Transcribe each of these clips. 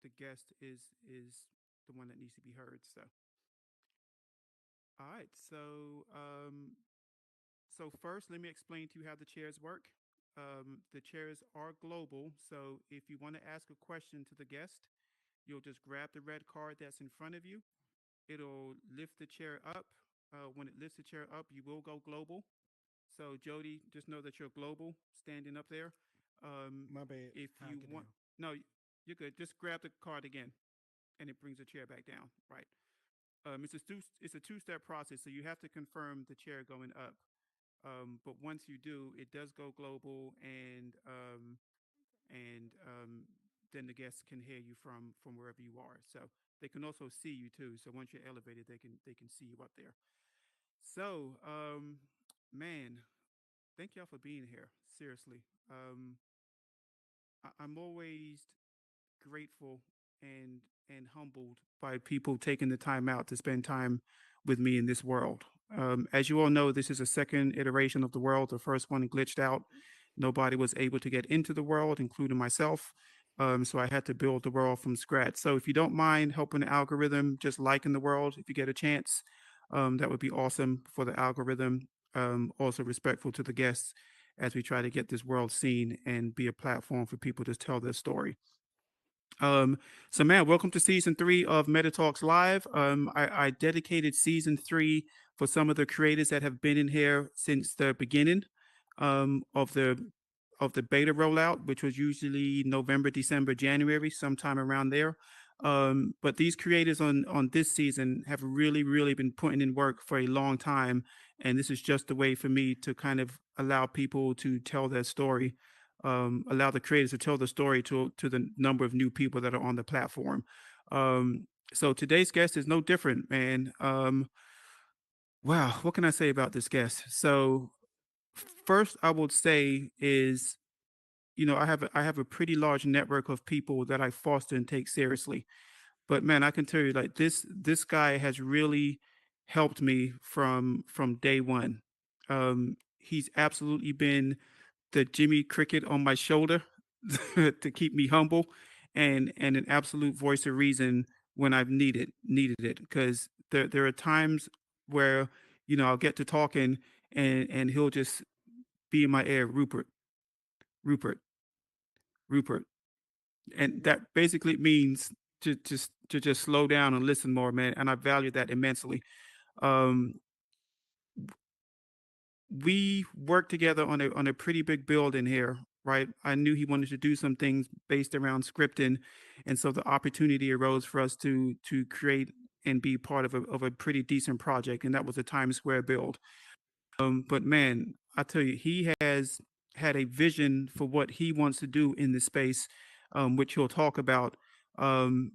the guest is the one that needs to be heard. So, all right. So first, let me explain to you how the chairs work. The chairs are global, so if you want to ask a question to the guest, you'll just grab the red card that's in front of you. It'll lift the chair up. When it lifts the chair up, you will go global. So Jody, just know that you're global, standing up there. Um, My bad. if I'll you get want, down. no, you're good. Just grab the card again, and it brings the chair back down. Right. It's a two-step process, so you have to confirm the chair going up. But once you do, it does go global, and then the guests can hear you from wherever you are. So they can also see you too. So once you're elevated, they can see you up there. So, man, thank y'all for being here. Seriously, I'm always grateful and humbled by people taking the time out to spend time with me in this world. As you all know, this is a second iteration of the world. The first one glitched out. Nobody was able to get into the world, including myself. So I had to build the world from scratch. So if you don't mind helping the algorithm, just liking the world if you get a chance, that would be awesome for the algorithm. Also respectful to the guests as we try to get this world seen and be a platform for people to tell their story. Um, so, man, welcome to season three of Meta Talks Live. I dedicated season three for some of the creators that have been in here since the beginning of the beta rollout, which was usually November, December, January, sometime around there. But these creators on this season have really, really been putting in work for a long time, and this is just a way for me to kind of allow people to tell their story, allow the creators to tell the story to the number of new people that are on the platform. So today's guest is no different, man. Wow, what can I say about this guest? So first, I would say is, I have a pretty large network of people that I foster and take seriously. But man, I can tell you, like this guy has really helped me from day one. He's absolutely been the Jimmy Cricket on my shoulder to keep me humble, and an absolute voice of reason when I've needed it. Because there are times where I'll get to talking, and he'll just be in my ear, Rupert, Rupert, Rupert, and that basically means to just slow down and listen more, man. And I value that immensely. Um, we worked together on a pretty big build in here, right? I knew he wanted to do some things based around scripting, and so the opportunity arose for us to create and be part of a pretty decent project, and that was a Times Square build. But man, I tell you, he has had a vision for what he wants to do in this space, which he'll talk about. Um,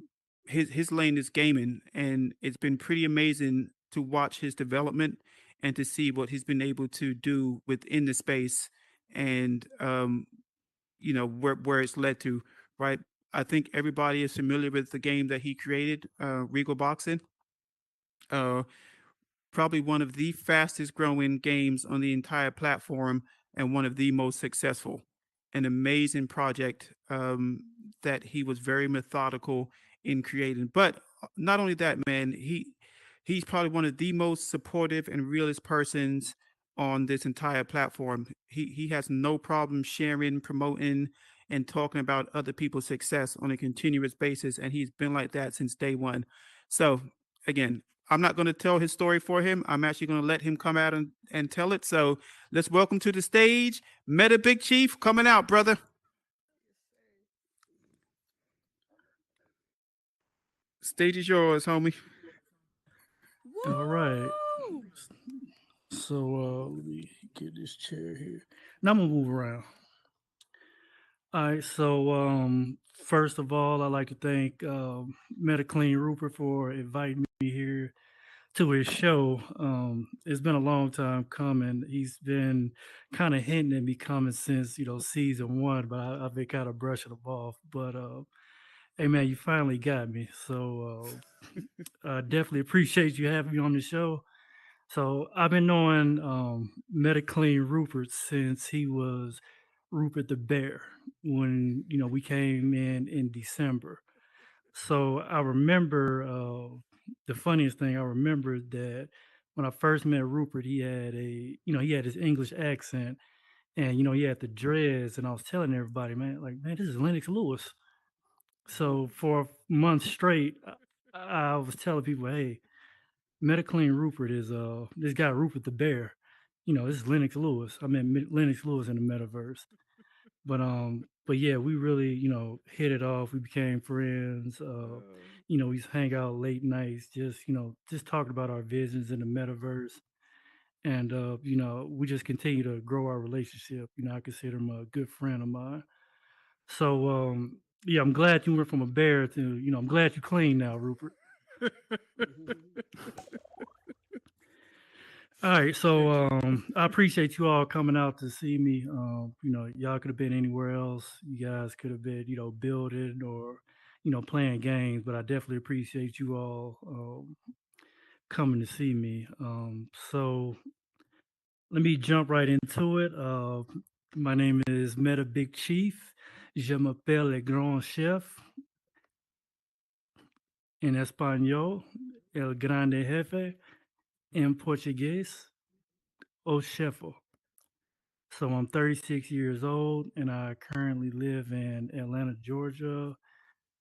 his lane is gaming, and it's been pretty amazing to watch his development and to see what he's been able to do within the space, and where it's led to. Right, I think everybody is familiar with the game that he created, Regal Boxing. Uh, Probably one of the fastest growing games on the entire platform and one of the most successful. An amazing project that he was very methodical in creating. But not only that, man, he's probably one of the most supportive and realist persons on this entire platform. He has no problem sharing, promoting, and talking about other people's success on a continuous basis, and he's been like that since day one. So again, I'm not going to tell his story for him. I'm actually going to let him come out and tell it. So let's welcome to the stage Meta Big Chief coming out, brother. Stage is yours, homie. All right. Woo! So let me get this chair here. Now I'm gonna move around. All right. So first of all, I'd like to thank Metaclean Rupert for inviting me here to his show. It's been a long time coming. He's been kind of hinting at me coming since season one, but I've been kind of brushing him off. But hey, man, you finally got me. So I definitely appreciate you having me on the show. So I've been knowing Metaclean Rupert since he was Rupert the Bear when we came in December. So I remember the funniest thing I remember that when I first met Rupert, he had his English accent, and he had the dreads, and I was telling everybody, man, this is Lennox Lewis. So for months straight, I was telling people, hey, Metaclean Rupert is this guy Rupert the Bear. This is Lennox Lewis. I mean Lennox Lewis in the metaverse. But yeah, we really, hit it off. We became friends. We used to hang out late nights, just talking about our visions in the metaverse. And we just continue to grow our relationship. I consider him a good friend of mine. So yeah, I'm glad you went from a bear to, I'm glad you clean now, Rupert. All right, so I appreciate you all coming out to see me. Y'all could have been anywhere else. You guys could have been, building or, playing games, but I definitely appreciate you all coming to see me. So let me jump right into it. My name is Meta Big Chief. Je m'appelle le Grand Chef en español, el Grande Jefe en portugués, o chefo. So I'm 36 years old and I currently live in Atlanta, Georgia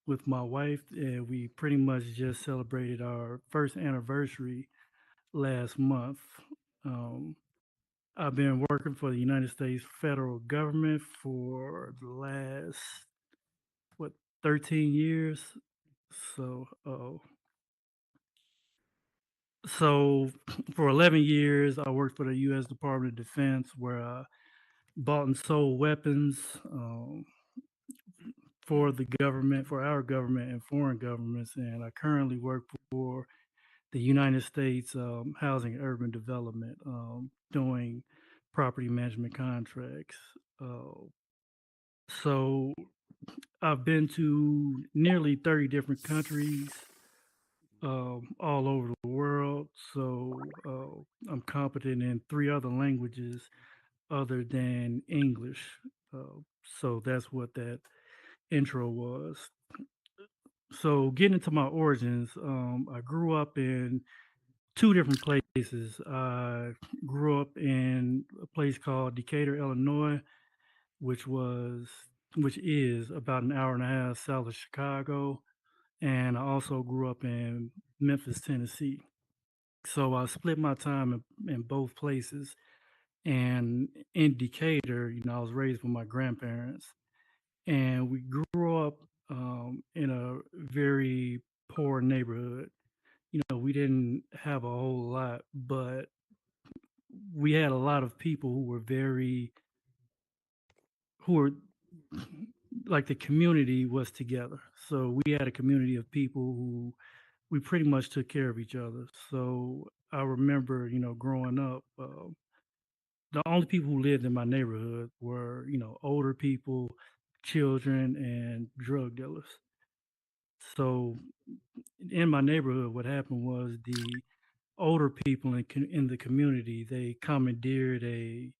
with my wife. And we pretty much just celebrated our first anniversary last month. Um, I've been working for the United States federal government for the last, what, 13 years. So, so for 11 years, I worked for the U.S. Department of Defense where I bought and sold weapons. For the government, for our government and foreign governments. And I currently work for the United States Housing and Urban Development, doing property management contracts. Uh, so I've been to nearly 30 different countries all over the world. So I'm competent in three other languages other than English. So that's what that intro was. So getting into my origins, I grew up in two different places. I grew up in a place called Decatur, Illinois, which was which is about an hour and a half south of Chicago, and I also grew up in Memphis, Tennessee. So I split my time in both places. And in Decatur, I was raised with my grandparents, and we grew up in a very poor neighborhood. We didn't have a whole lot, but we had a lot of people who were like the community was together. So we had a community of people who we pretty much took care of each other. So I remember, growing up, the only people who lived in my neighborhood were, older people, children, and drug dealers. So in my neighborhood, what happened was the older people in the community, they commandeered a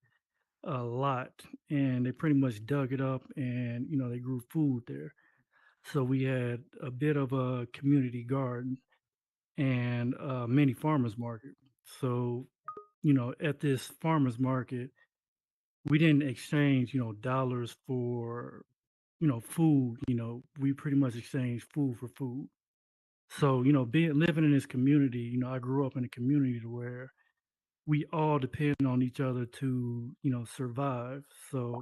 lot, and they pretty much dug it up, and they grew food there. So we had a bit of a community garden and a mini farmers market. So at this farmers market, we didn't exchange dollars for food. We pretty much exchanged food for food. So being living in this community, I grew up in a community to where we all depend on each other to, survive. So,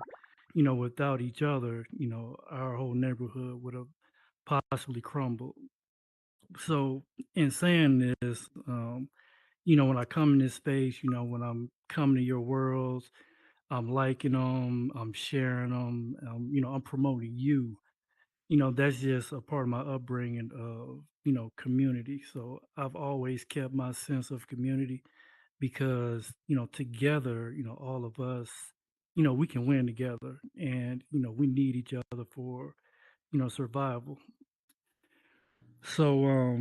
without each other, our whole neighborhood would have possibly crumbled. So, in saying this, when I come in this space, when I'm coming to your worlds, I'm liking them, I'm sharing them, I'm promoting you. That's just a part of my upbringing of, community. So I've always kept my sense of community because together all of us we can win together, and we need each other for survival. So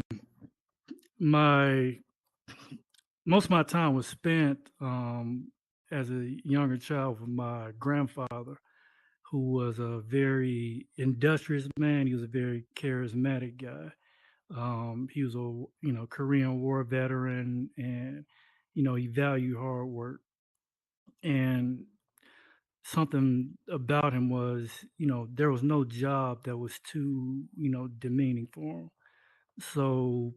my most of my time was spent as a younger child with my grandfather, who was a very industrious man. He was a very charismatic guy. He was a Korean War veteran, and he valued hard work. And something about him was, there was no job that was too demeaning for him. So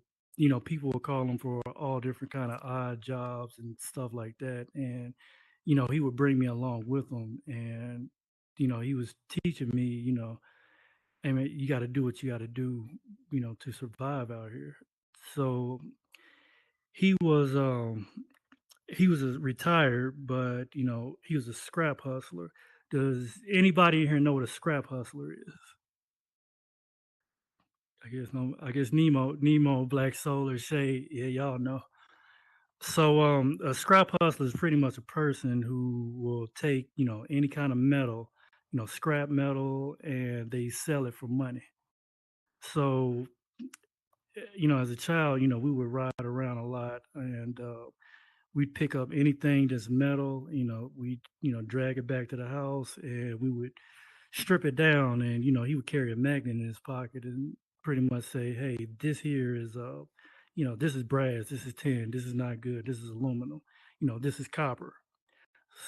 people would call him for all different kind of odd jobs and stuff like that. And he would bring me along with him, and he was teaching me, I mean, you got to do what you got to do, to survive out here. So he was retired, but he was a scrap hustler. Does anybody in here know what a scrap hustler is? I guess no. I guess Nemo, Black Solar, Shay. Yeah, y'all know. So a scrap hustler is pretty much a person who will take any kind of metal, scrap metal, and they sell it for money. So as a child, we would ride around a lot, and we'd pick up anything that's metal. We'd drag it back to the house, and we would strip it down. And he would carry a magnet in his pocket and pretty much say, "Hey, this here is this is brass, this is tin, this is not good, this is aluminum, this is copper."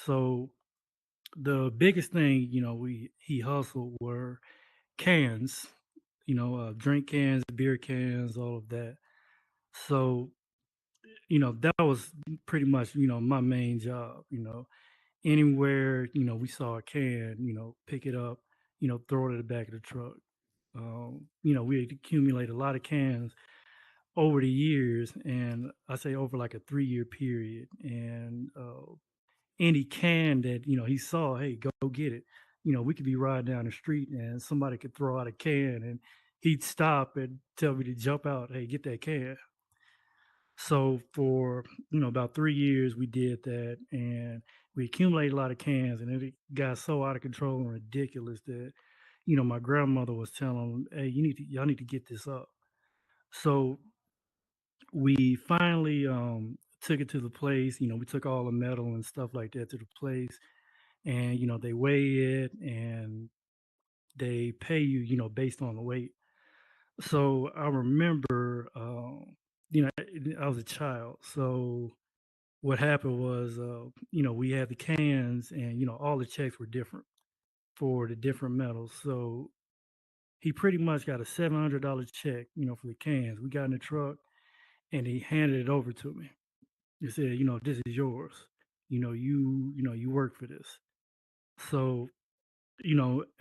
So the biggest thing we he hustled were cans, drink cans, beer cans, all of that. So that was pretty much, my main job. Anywhere, we saw a can, pick it up, throw it in the back of the truck. We had accumulated a lot of cans over the years, and I say over like a 3-year period. And any can that he saw, hey, go get it. We could be riding down the street and somebody could throw out a can, and he'd stop and tell me to jump out. Hey, get that can. So for about 3 years, we did that, and we accumulated a lot of cans, and it got so out of control and ridiculous that my grandmother was telling, "Hey, y'all need to get this up." So we finally took it to the place. We took all the metal and stuff like that to the place, and they weigh it and they pay you, based on the weight. So I remember, I was a child, so what happened was, we had the cans and, all the checks were different for the different metals. So he pretty much got a $700 check, for the cans. We got in the truck and he handed it over to me. He said, this is yours. You work for this. So,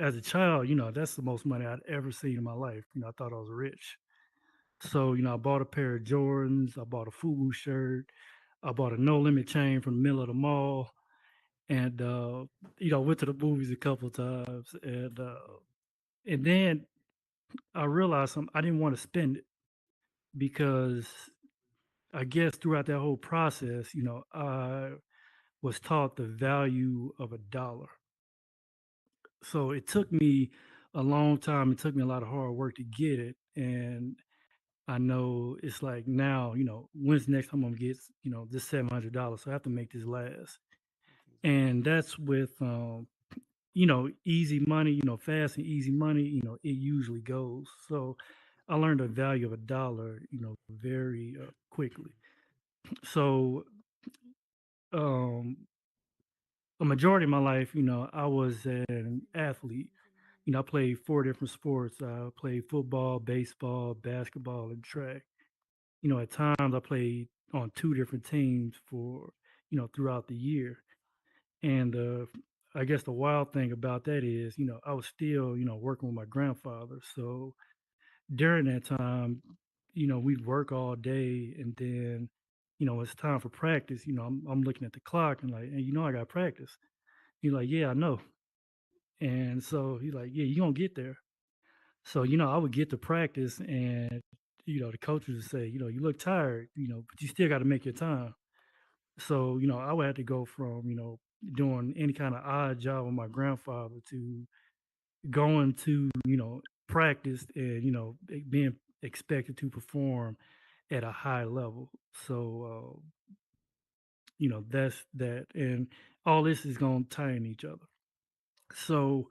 as a child, that's the most money I'd ever seen in my life. I thought I was rich. So, I bought a pair of Jordans, I bought a FUBU shirt, I bought a no limit chain from the middle of the mall, and went to the movies a couple times, and then I realized something. I didn't want to spend it because I guess throughout that whole process, I was taught the value of a dollar. So it took me a long time. It took me a lot of hard work to get it, and I know it's like now, when's the next time I'm gonna get this $700? So I have to make this last, and that's with easy money, fast and easy money, it usually goes. So I learned the value of a dollar, very quickly. So um, a majority of my life, I was an athlete. I played 4 different sports. I played football, baseball, basketball, and track. At times I played on 2 different teams for, throughout the year. And I guess the wild thing about that is, I was still, working with my grandfather. So during that time, we'd work all day, and then, it's time for practice. I'm looking at the clock and like, hey, I got practice. He's like, yeah, I know. And so he's like, yeah, you're gonna get there. So, I would get to practice, and the coaches would say, you look tired, but you still got to make your time. So, I would have to go from, doing any kind of odd job with my grandfather to going to, practice and, being expected to perform at a high level. So, that's that. And all this is going to tie in each other. So,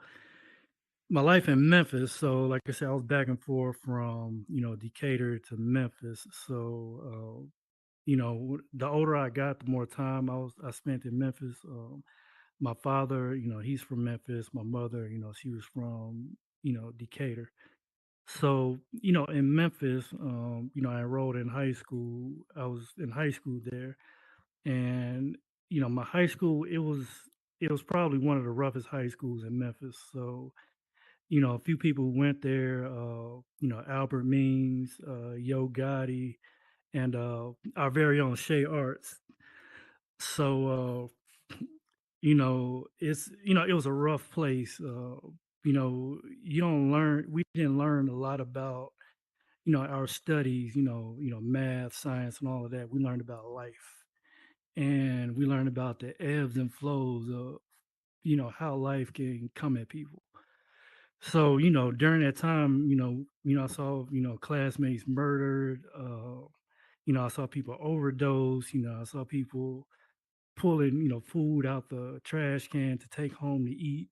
my life in Memphis. So, like I said, I was back and forth from Decatur to Memphis. So, the older I got, the more time I spent in Memphis. My father, he's from Memphis. My mother, she was from Decatur. So, in Memphis, I enrolled in high school. I was in high school there, and my high school, it was probably one of the roughest high schools in Memphis. So, a few people who went there, Albert Means, Yo Gotti, and our very own Shay Arts. So, it was a rough place. We didn't learn a lot about, our studies, math, science, and all of that. We learned about life, and we learned about the ebbs and flows of, how life can come at people. So, during that time, I saw, classmates murdered. I saw people overdose. I saw people pulling, food out the trash can to take home to eat,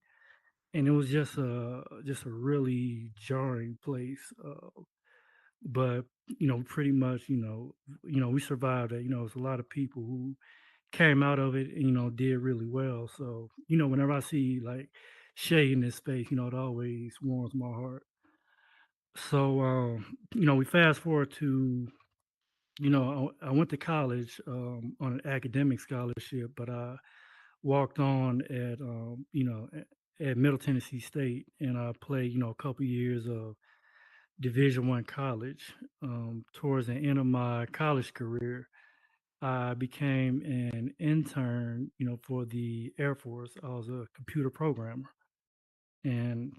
and it was just a really jarring place. But pretty much, we survived it. It's a lot of people who came out of it and did really well. So whenever I see like Shay in this space, it always warms my heart. So we fast forward to I went to college on an academic scholarship, but I walked on at Middle Tennessee State, and I played a couple years of Division I college. Towards the end of my college career, I became an intern, for the Air Force. I was a computer programmer. And,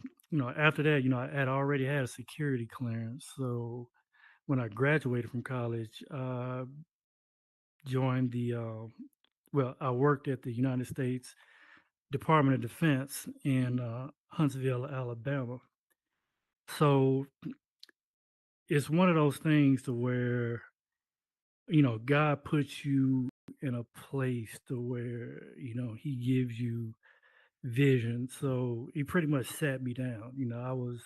after that, I had already had a security clearance. So when I graduated from college, I joined I worked at the United States Department of Defense in Huntsville, Alabama. So it's one of those things to where, God puts you in a place to where, he gives you vision. So he pretty much sat me down. I was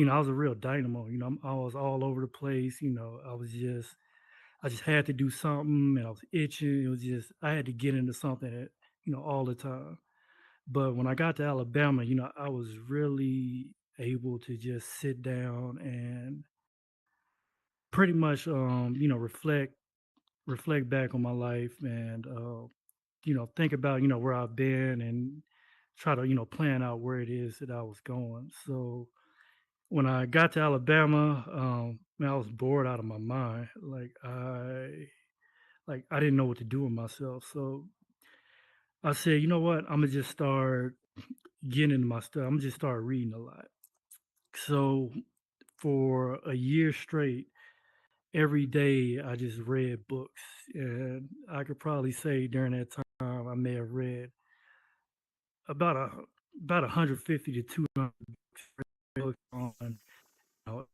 a real dynamo. I was all over the place. I just had to do something, and I was itching. It was just I had to get into something all the time. But when I got to Alabama, I was really able to just sit down and pretty much, reflect back on my life and think about where I've been and try to plan out where it is that I was going. So when I got to Alabama, man, I was bored out of my mind. Like I didn't know what to do with myself. So I said, you know what? I'm gonna just start getting into my stuff. I'm gonna just start reading a lot. So for a year straight, every day I just read books, and I could probably say during that time I may have read about a about 150 to 200 books on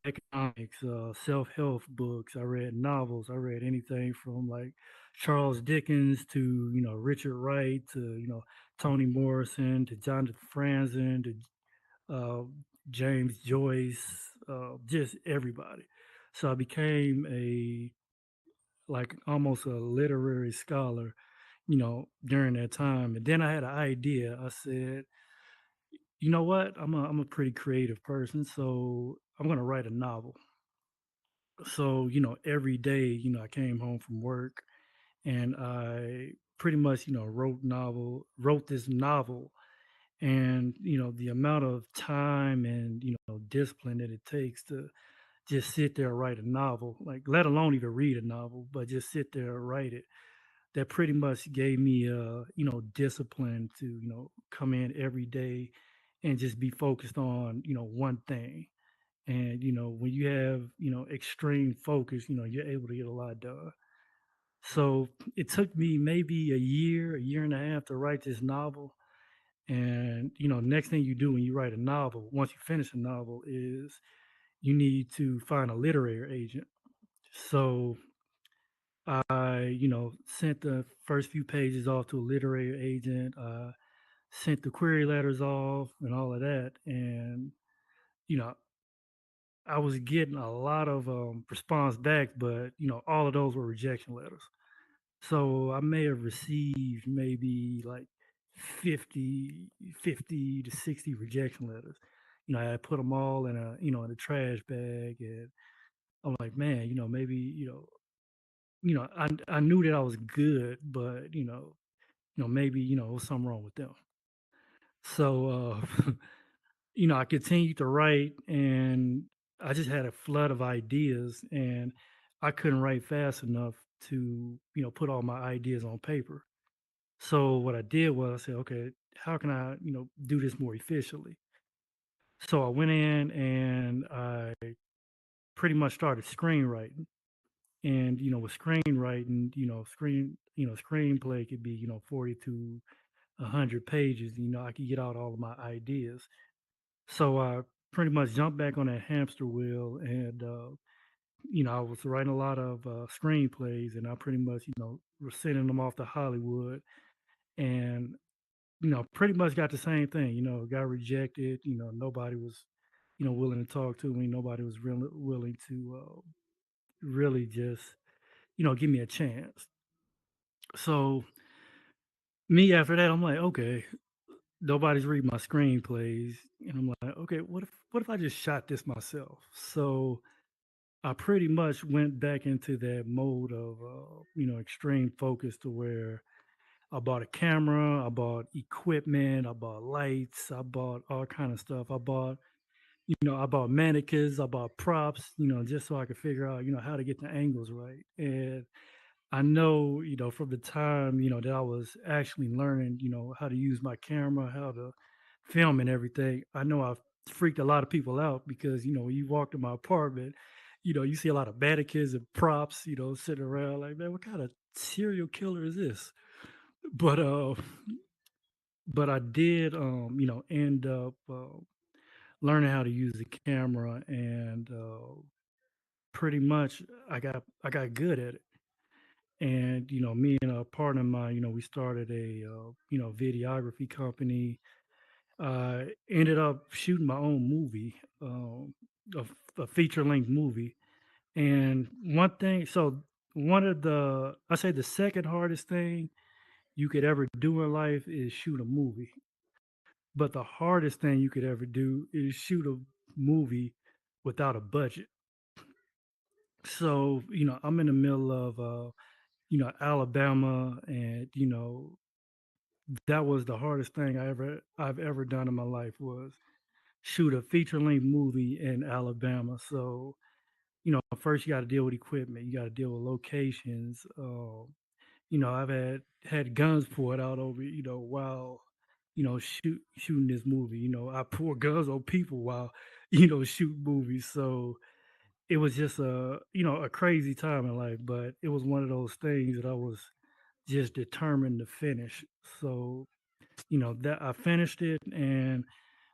economics, self-help books. I read novels. I read anything from like Charles Dickens to Richard Wright to Toni Morrison to Jonathan Franzen to uh, James Joyce, just everybody. So I became a like almost a literary scholar, during that time. And then I had an idea. I said, you know what? I'm a pretty creative person, so I'm gonna write a novel. So every day, I came home from work and I pretty much, wrote this novel, and the amount of time and discipline that it takes to just sit there and write a novel, like let alone even read a novel, but just sit there and write it. That pretty much gave me discipline to come in every day and just be focused on one thing. And when you have extreme focus, you're able to get a lot done. So it took me maybe a year and a half to write this novel. And next thing you do when you write a novel, once you finish a novel, is you need to find a literary agent. So I, sent the first few pages off to a literary agent. Sent the query letters off and all of that. And you know, I was getting a lot of response back, but all of those were rejection letters. So I may have received maybe like 50 to 60 rejection letters. I had put them all in a trash bag, and I'm like, man, maybe, I knew that I was good, but maybe, it was something wrong with them. So, I continued to write, and I just had a flood of ideas, and I couldn't write fast enough to, put all my ideas on paper. So what I did was I said, okay, how can I, do this more efficiently? So I went in and I pretty much started screenwriting. And with screenwriting, screenplay could be 40 to 100 pages. I could get out all of my ideas. So I pretty much jumped back on that hamster wheel, and I was writing a lot of screenplays, and I pretty much was sending them off to Hollywood, and pretty much got the same thing. Got rejected. Nobody was willing to talk to me. Nobody was really willing to really just give me a chance. So me after that, I'm like, okay, nobody's reading my screenplays, and I'm like, okay, what if I just shot this myself? So I pretty much went back into that mode of extreme focus, to where I bought a camera, I bought equipment, I bought lights, I bought all kind of stuff. I bought mannequins, I bought props, just so I could figure out, how to get the angles right. And I know, from the time, that I was actually learning, how to use my camera, how to film and everything, I know I've freaked a lot of people out, because, when you walk to my apartment, you see a lot of mannequins and props, sitting around like, man, what kind of serial killer is this? But I did end up learning how to use the camera, and pretty much I got good at it. And me and a partner of mine, we started a videography company. Ended up shooting my own movie, a feature length movie. And one thing, so one of the I say the second hardest thing you could ever do in life is shoot a movie. But the hardest thing you could ever do is shoot a movie without a budget. So, I'm in the middle of Alabama, and that was the hardest thing I've ever done in my life, was shoot a feature length movie in Alabama. So, first you got to deal with equipment, you got to deal with locations. I've had guns poured out over, while shooting this movie. I pour guns on people while shoot movies. So it was just a crazy time in life, but it was one of those things that I was just determined to finish. So that I finished it, and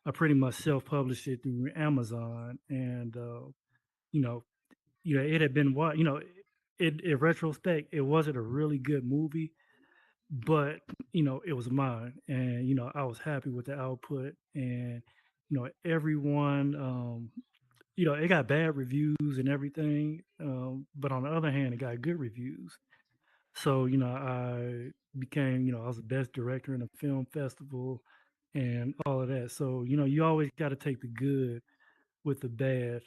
I pretty much self-published it through Amazon. And you know it had been what, in retrospect, it wasn't a really good movie, but it was mine, and I was happy with the output. And everyone, it got bad reviews and everything, but on the other hand, it got good reviews. So, I became, I was the best director in a film festival and all of that. So, you always got to take the good with the bad.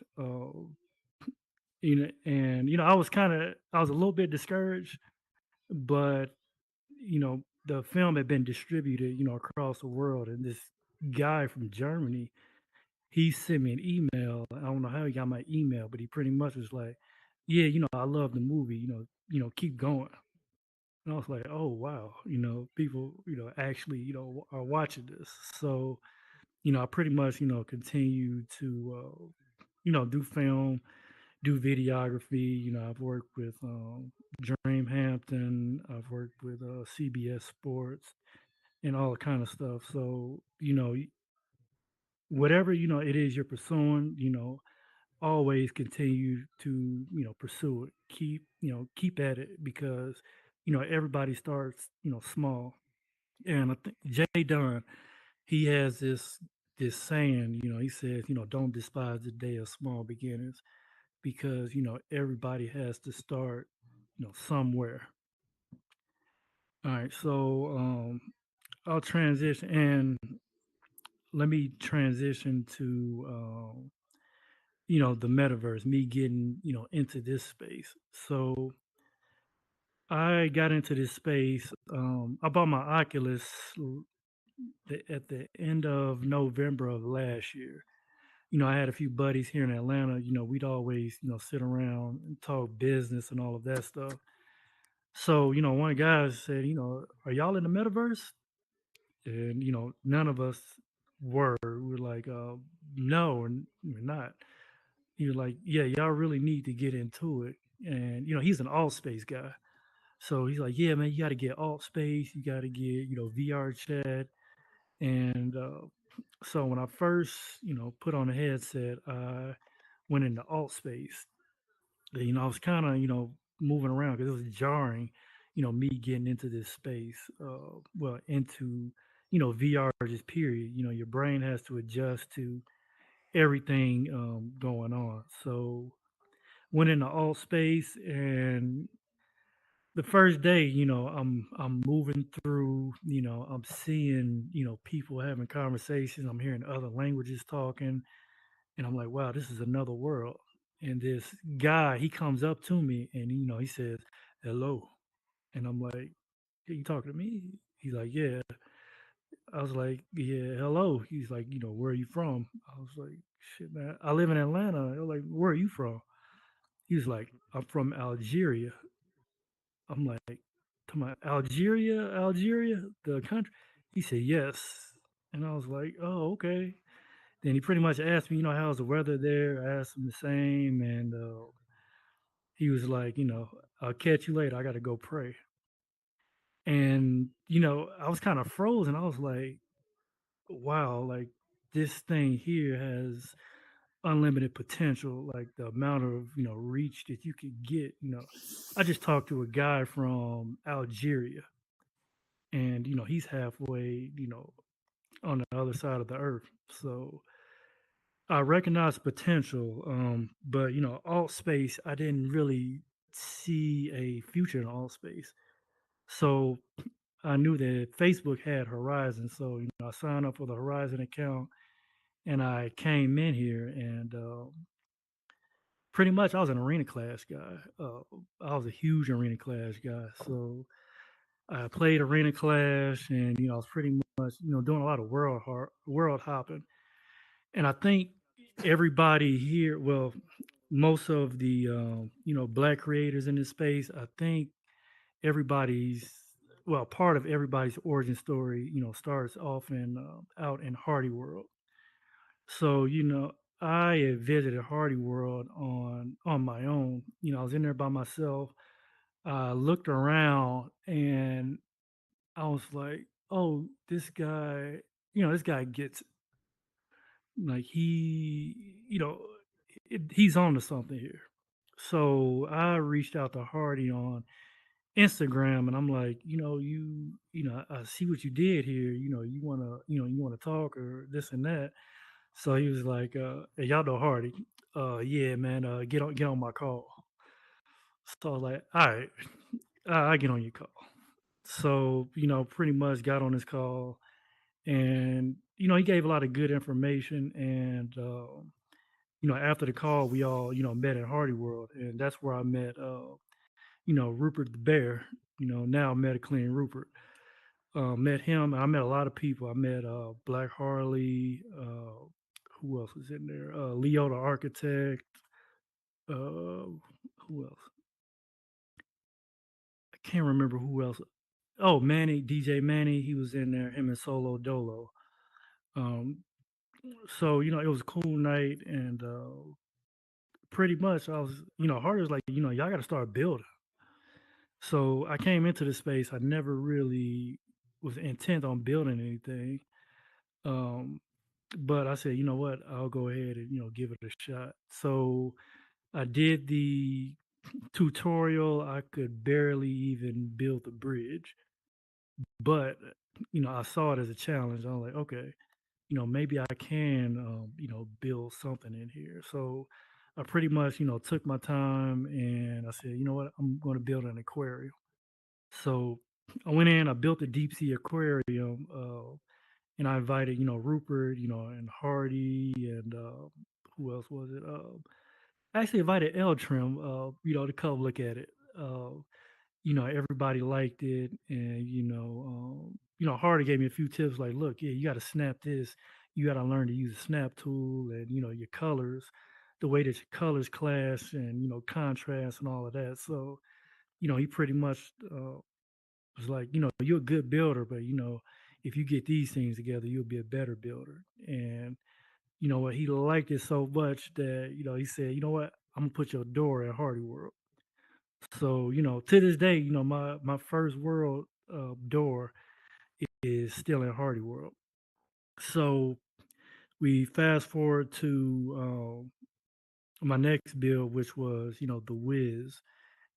And I was a little bit discouraged, but the film had been distributed, across the world, and this guy from Germany, he sent me an email. I don't know how he got my email, but he pretty much was like, "Yeah, I love the movie. Keep going." And I was like, "Oh wow, people, actually, are watching this." So, I pretty much, continue to, do film, do videography. I've worked with Dreamhampton, I've worked with CBS Sports, and all the kind of stuff. So, whatever it is you're pursuing, always continue to pursue it. Keep at it, because everybody starts small. And I think Jay Dunn, he has this. this saying, he says, don't despise the day of small beginnings because, everybody has to start, somewhere. All right. So I'll transition and let me transition to, the metaverse, me getting, into this space. So I got into this space. I bought my Oculus at the end of November of last year. I had a few buddies here in Atlanta. We'd always, sit around and talk business and all of that stuff. So, one guy said, are y'all in the metaverse? And, none of us were. We were like, no, we're not. He was like, yeah, y'all really need to get into it. And, he's an all space guy. So he's like, yeah, man, you got to get alt space. You got to get, VR chat. And so when I first, put on a headset, I went into alt space. I was kind of, moving around because it was jarring, me getting into this space, well, into, VR just period. Your brain has to adjust to everything going on. So went into alt space and the first day, I'm moving through, I'm seeing, people having conversations. I'm hearing other languages talking, and I'm like, wow, this is another world. And this guy, he comes up to me and he says, hello. And I'm like, "Hey, you talking to me?" He's like, yeah. I was like, yeah, hello. He's like, where are you from? I was like, shit, man, I live in Atlanta. I was like, where are you from? He was like, I'm from Algeria. I'm like, "Come on, Algeria, the country?" He said, "Yes." And I was like, "Oh, okay." Then he pretty much asked me, how's the weather there? I asked him the same, and he was like, "I'll catch you later. I got to go pray." And I was kind of frozen. I was like, "Wow, like this thing here has unlimited potential. Like the amount of reach that you could get." I just talked to a guy from Algeria and he's halfway on the other side of the earth, so I recognize potential, but alt space I didn't really see a future in alt space. So I knew that Facebook had Horizon, so I signed up for the Horizon account and I came in here and pretty much I was an arena class guy. I was a huge arena class guy, so I played arena clash, and I was pretty much doing a lot of world hopping. And I think everybody here, well, most of the black creators in this space, I think everybody's part of everybody's origin story, starts off in out in Hardy World. So I had visited Hardy World on my own. I was in there by myself. I looked around and I was like, "Oh, this guy, this guy gets it. Like he's on to something here." So I reached out to Hardy on Instagram, and I'm like, I see what you did here. You wanna talk or this and that. So he was like, hey, y'all know Hardy. Yeah, man, get on my call. So I was like, all right, I get on your call. So, pretty much got on his call and he gave a lot of good information and after the call we all met at Hardy World and that's where I met Rupert the Bear, now medically and Rupert. Met him. I met a lot of people. I met Black Harley. Who else was in there? Leo the architect. Who else? I can't remember who else. Oh, Manny, DJ Manny, he was in there. Him and Solo Dolo. Um, so it was a cool night, and pretty much I was, Harder's like, y'all got to start building. So I came into the space. I never really was intent on building anything. Um, but I said, you know what, I'll go ahead and give it a shot. So I did the tutorial. I could barely even build the bridge, but I saw it as a challenge. I was like, okay. maybe I can, build something in here. So I pretty much, took my time and I said, you know what, I'm going to build an aquarium. So I went in, I built a deep sea aquarium, and I invited, Rupert, and Hardy, and who else was it? I actually invited L Trim, to come look at it. Everybody liked it, and Hardy gave me a few tips like, look, yeah, you got to snap this, you got to learn to use the snap tool, and your colors, the way that your colors clash, and contrast and all of that. So he pretty much was like, you're a good builder, but if you get these things together, you'll be a better builder. And you know what, he liked it so much that he said, you know what, I'm gonna put your door at Hardy World. So, to this day, my first world door is still in Hardy World. So we fast forward to my next build, which was, the Wiz.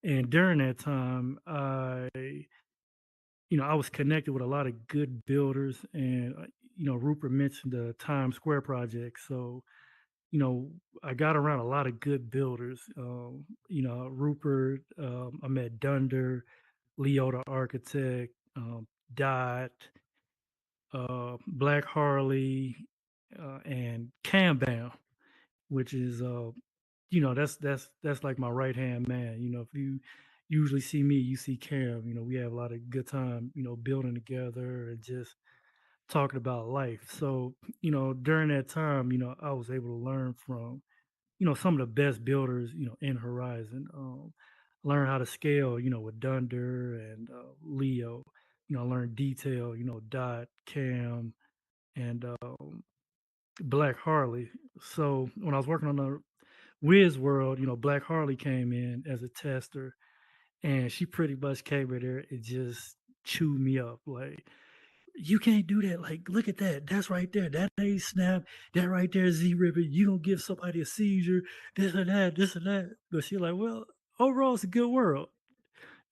And during that time, I was connected with a lot of good builders, and Rupert mentioned the Times Square project. So, I got around a lot of good builders. Rupert, I met Dunder, Leo the Architect, Dot, Black Harley, and Cam Bam, which is that's like my right hand man. If you usually see me, you see Cam. We have a lot of good time. Building together and just talking about life. So during that time, I was able to learn from some of the best builders in Horizon. Learn how to scale with Dunder and Leo. Learn detail. Dot, Cam, and Black Harley. So when I was working on the Wiz World, Black Harley came in as a tester, and she pretty much came in there and just chewed me up. Like, you can't do that. Like, look at that. That's right there. That ain't snap. That right there is Z ribbon. You don't give somebody a seizure. This or that. This or that. But she like, well, overall, it's a good world.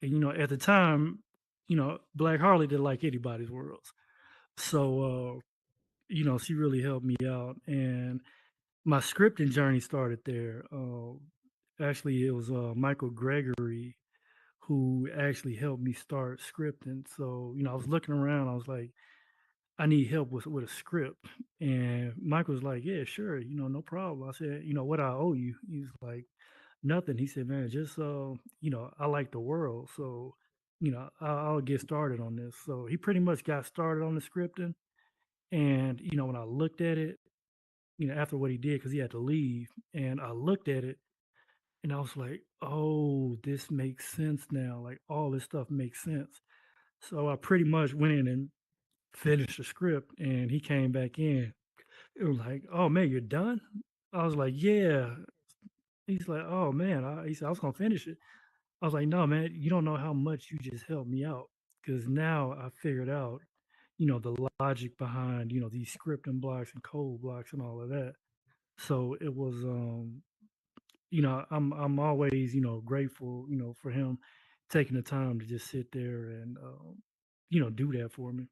And at the time, Black Harley didn't like anybody's worlds. So she really helped me out. And my scripting journey started there. Actually, it was Michael Gregory who actually helped me start scripting. So, I was looking around. I was like, I need help with a script. And Michael was like, yeah, sure, no problem. I said, what I owe you? He's like, nothing. He said, man, just I like the world. So, I'll get started on this. So he pretty much got started on the scripting. And, when I looked at it, after what he did, because he had to leave, and I looked at it and I was like, oh, this makes sense now. Like all this stuff makes sense. So I pretty much went in and finished the script, and he came back in. It was like, "Oh man, you're done?" I was like, "Yeah." He's like, "Oh man," he said, "I was gonna finish it." I was like, "No, man, you don't know how much you just helped me out because now I figured out, the logic behind, these scripting blocks and code blocks and all of that." So it was, I'm always, grateful, for him taking the time to just sit there and, do that for me.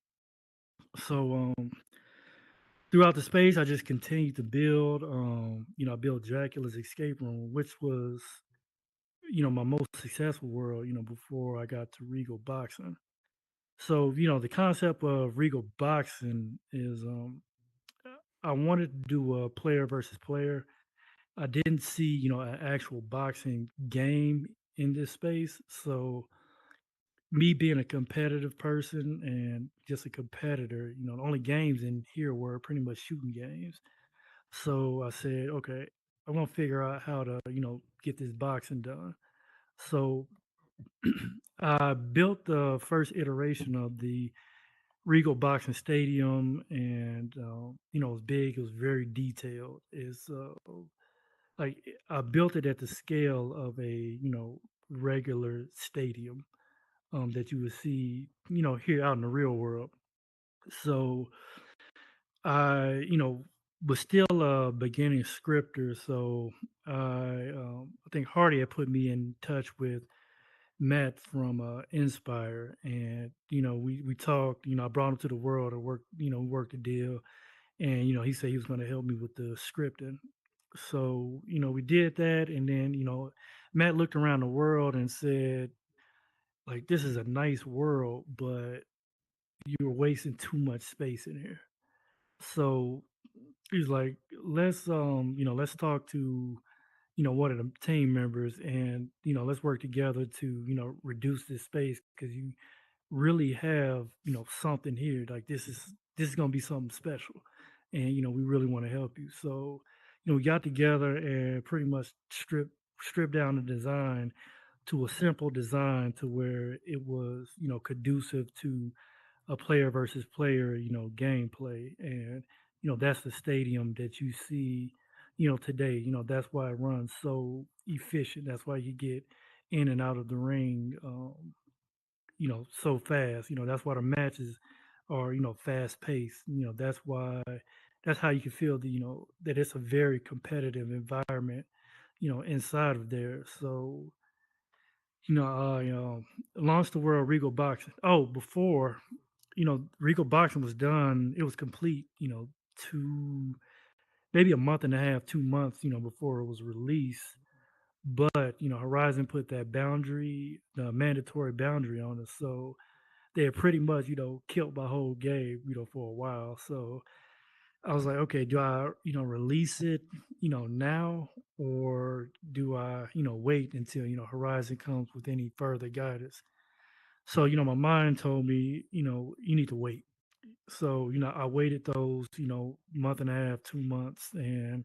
So, throughout the space, I just continued to build. I built Dracula's Escape Room, which was, my most successful world, before I got to Regal Boxing. So, the concept of Regal Boxing is I wanted to do a player versus player. I didn't see, an actual boxing game in this space. So, me being a competitive person and just a competitor, the only games in here were pretty much shooting games. So I said, okay, I'm gonna figure out how to, get this boxing done. So I built the first iteration of the Regal Boxing Stadium, and it was big. It was very detailed. It's like I built it at the scale of a regular stadium that you would see here out in the real world. So I, was still a beginning scripter, so I think Hardy had put me in touch with Matt from Inspire, and we talked. I brought him to the world to work. Work the deal, and he said he was going to help me with the scripting. So we did that, and then Matt looked around the world and said, like, this is a nice world, but you're wasting too much space in here. So he's like, let's talk to one of the team members, and let's work together to reduce this space, because you really have something here. Like, this is gonna be something special, and we really want to help you. So we got together and pretty much stripped down the design to a simple design, to where it was conducive to a player versus player gameplay. And that's the stadium that you see today. That's why it runs so efficient. That's why you get in and out of the ring so fast. That's why the matches are fast paced. That's why, that's how you can feel that it's a very competitive environment inside of there. So I launched the world Regal Boxing. Oh, before Regal Boxing was done, it was complete, two, maybe a month and a half, 2 months, before it was released. But, Horizon put that boundary, the mandatory boundary on us. So they had pretty much, killed my whole game, for a while. So I was like, okay, do I, release it, now, or do I, wait until, Horizon comes with any further guidance? So, my mind told me, you need to wait. So, I waited those, month and a half, 2 months, and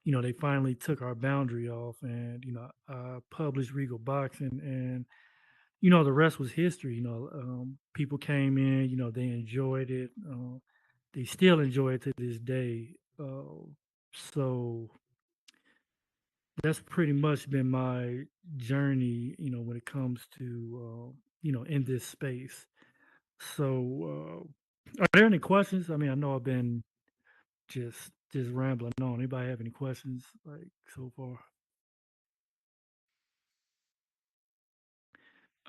they finally took our boundary off, and I published Regal Boxing, and the rest was history. People came in, they enjoyed it. They still enjoy it to this day. So that's pretty much been my journey, when it comes to in this space. So, are there any questions? I mean, I know I've been just rambling on. Anybody have any questions like so far?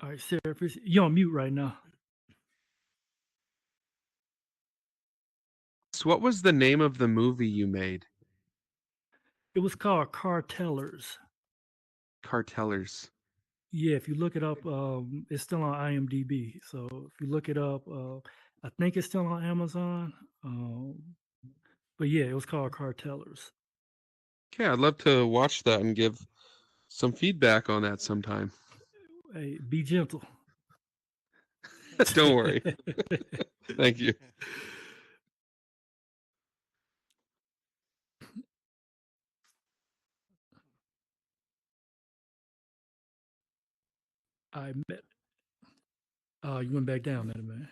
All right, Sarah, you're on mute right now. So what was the name of the movie you made? It was called Cartellers. Cartellers. Yeah, if you look it up, it's still on IMDb. So if you look it up, I think it's still on Amazon. Um, but yeah, it was called Cartellers. Okay, I'd love to watch that and give some feedback on that sometime. Hey, be gentle. Don't worry. Thank you. I met. You went back down, man.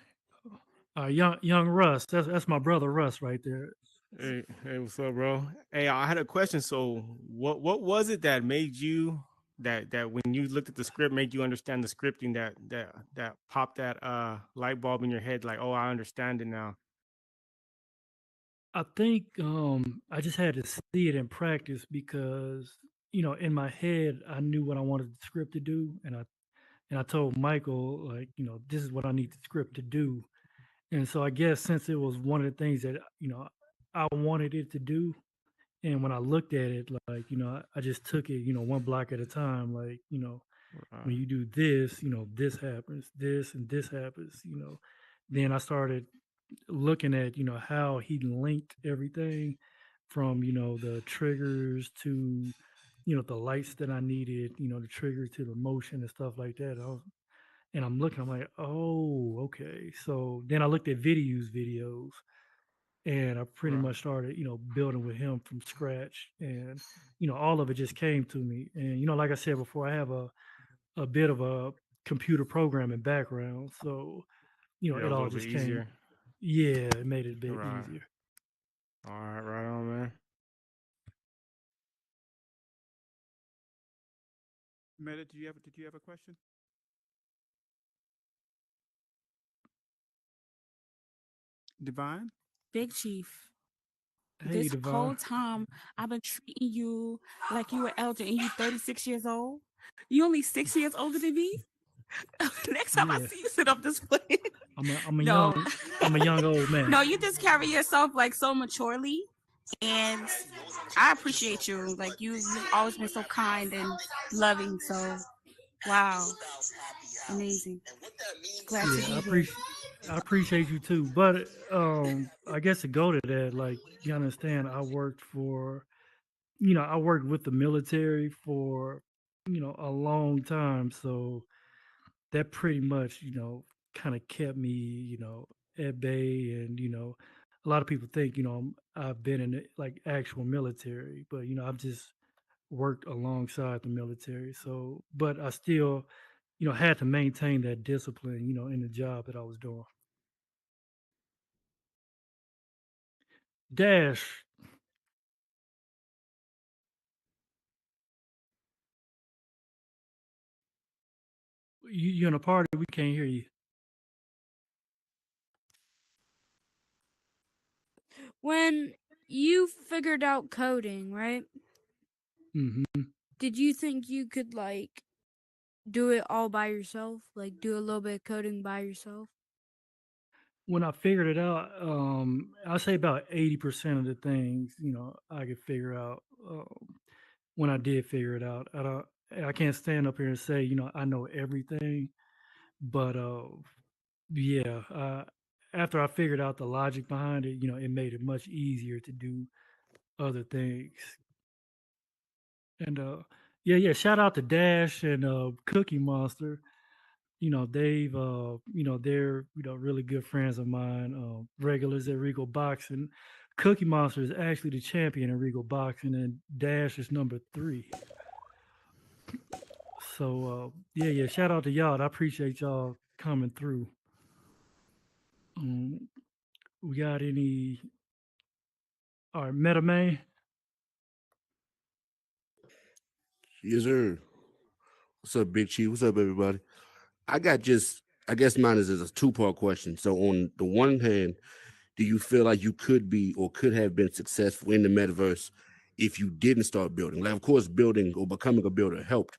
Young Russ. That's my brother Russ right there. Hey, what's up, bro? Hey, I had a question. So, what was it that made you that when you looked at the script made you understand the scripting that popped that light bulb in your head? Like, oh, I understand it now. I think I just had to see it in practice, because in my head I knew what I wanted the script to do, and I told Michael, like, this is what I need the script to do. And so I guess since it was one of the things that I wanted it to do, and when I looked at it, like, I just took it, one block at a time. Like, when you do this, this happens, this and this happens. Then I started looking at how he linked everything, from the triggers to the lights that I needed, the triggers to the motion and stuff like that. And I'm looking, I'm like, oh, okay. So then I looked at videos, and I pretty Right. much started, building with him from scratch. And, all of it just came to me. And, like I said before, I have a bit of a computer programming background. So, Yeah, it it was a all little bit just came. easier. Yeah, it made it a bit Right. easier. All right, right on, man. Meta, did you have a question? Divine? Big Chief, Hey, this Devon. whole time I've been treating you like you were elder and you 36 years old. You only 6 years older than me? Next time I Yeah, see you sit up this way. I'm a No, young old man. no, you just carry yourself like so maturely, and I appreciate you. Like you've always been so kind and loving. So, wow, amazing. Glad to Yeah, be here. I appreciate you too. But I guess to go to that, like you understand, I worked with the military for a long time, so that pretty much kind of kept me at bay. And a lot of people think I've been in the, like actual military, but I've just worked alongside the military. So, but I still had to maintain that discipline in the job that I was doing. Dash, you in a party? We can't hear you. When you figured out coding, right? Hmm. Did you think you could like do it all by yourself? Like do a little bit of coding by yourself? When I figured it out, I'll say about 80% of the things I could figure out. When I did figure it out, I can't stand up here and say I know everything, but yeah, after I figured out the logic behind it, it made it much easier to do other things. And yeah, shout out to Dash and Cookie Monster. They're really good friends of mine, regulars at Regal Boxing. Cookie Monster is actually the champion in Regal Boxing, and Dash is number 3. So yeah, shout out to y'all. I appreciate y'all coming through. Um, we got any? All right, Meta Man. Yes, sir. What's up, Big Chief? What's up, everybody? I guess mine is a two-part question. So, on the one hand, do you feel like you could be or could have been successful in the metaverse if you didn't start building? Like, of course, building or becoming a builder helped.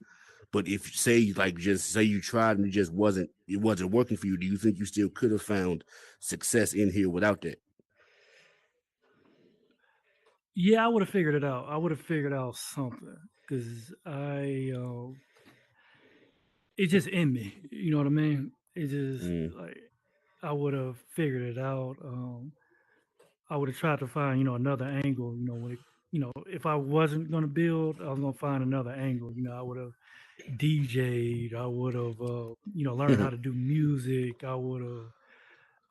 But if say like just say you tried and it wasn't working for you, do you think you still could have found success in here without that? Yeah, I would have figured it out. I would have figured out something because it's just in me. You know what I mean? It's just Mm, like I would have figured it out. I would have tried to find, another angle. When it, if I wasn't gonna build, I was gonna find another angle. I would have DJ'd. I would have, learned how to do music. I would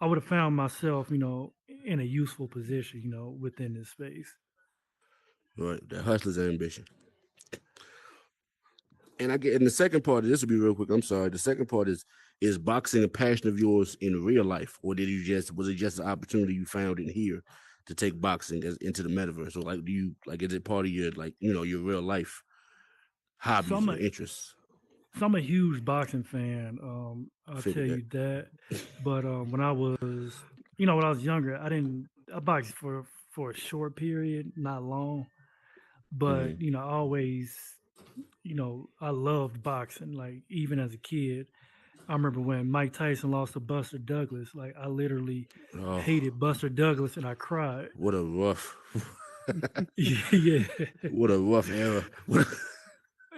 have found myself, in a useful position, within this space. right, that hustler's ambition. And I get and the second part of this will be real quick. I'm sorry. The second part is boxing a passion of yours in real life, or was it just an opportunity you found in here to take boxing into the metaverse? Or like do you like is it part of your your real life So hobbies I'm or a, interests? so I'm a huge boxing fan. I'll tell Figured that. you that. But when I was younger, I boxed for a short period, not long. Hmm. But I always, I loved boxing. Like even as a kid, I remember when Mike Tyson lost to Buster Douglas. Like I literally Oh, hated Buster Douglas, and I cried. what a rough, Yeah, what a rough era.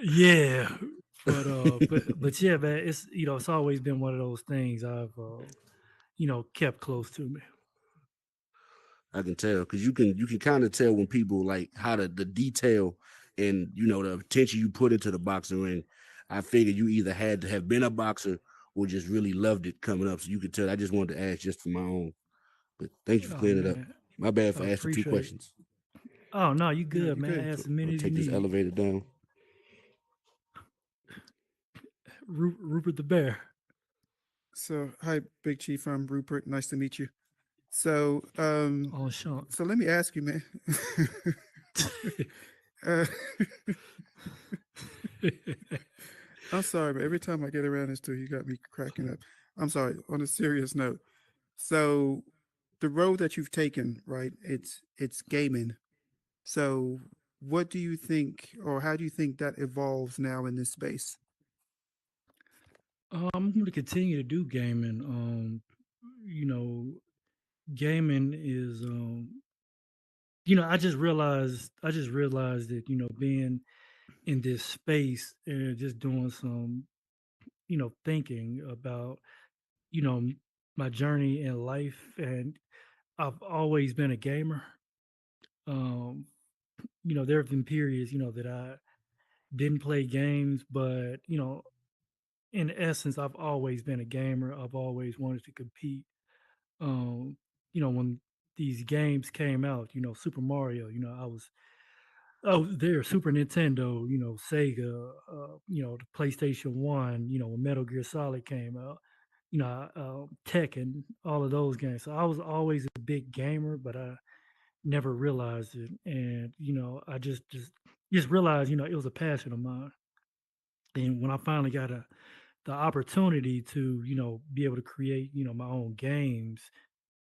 yeah. But yeah, man, it's always been one of those things I've kept close to me. I can tell because you can kind of tell when people like how the detail and the attention you put into the boxing ring. I figured you either had to have been a boxer or just really loved it coming up, so you could tell. I just wanted to ask just for my own. But thank you for Oh clearing it up. man, My bad I for asking two appreciate it. questions. Oh no, you Yeah, good, you're man. good. Ask as I'll many as you take this need. elevator down. Rupert the Bear. So, hi, Big Chief. I'm Rupert. Nice to meet you. So, Oh, Sean. so let me ask you, man. uh, I'm sorry, but every time I get around this too, you got me cracking up. I'm sorry. On a serious note, so the road that you've taken, right? It's gaming. So, what do you think, or how do you think that evolves now in this space? I'm going to continue to do gaming. You know, gaming is I just realized that, being in this space and just doing some, thinking about, you know, my journey in life, and I've always been a gamer. Um, there have been periods, that I didn't play games, but in essence, I've always been a gamer. I've always wanted to compete. Um, when these games came out, Super Mario, I was there, Super Nintendo, Sega, the PlayStation 1, when Metal Gear Solid came out, Tekken, all of those games. So I was always a big gamer, but I never realized it. And, I just realized, it was a passion of mine. And when I finally got the opportunity to, be able to create, my own games,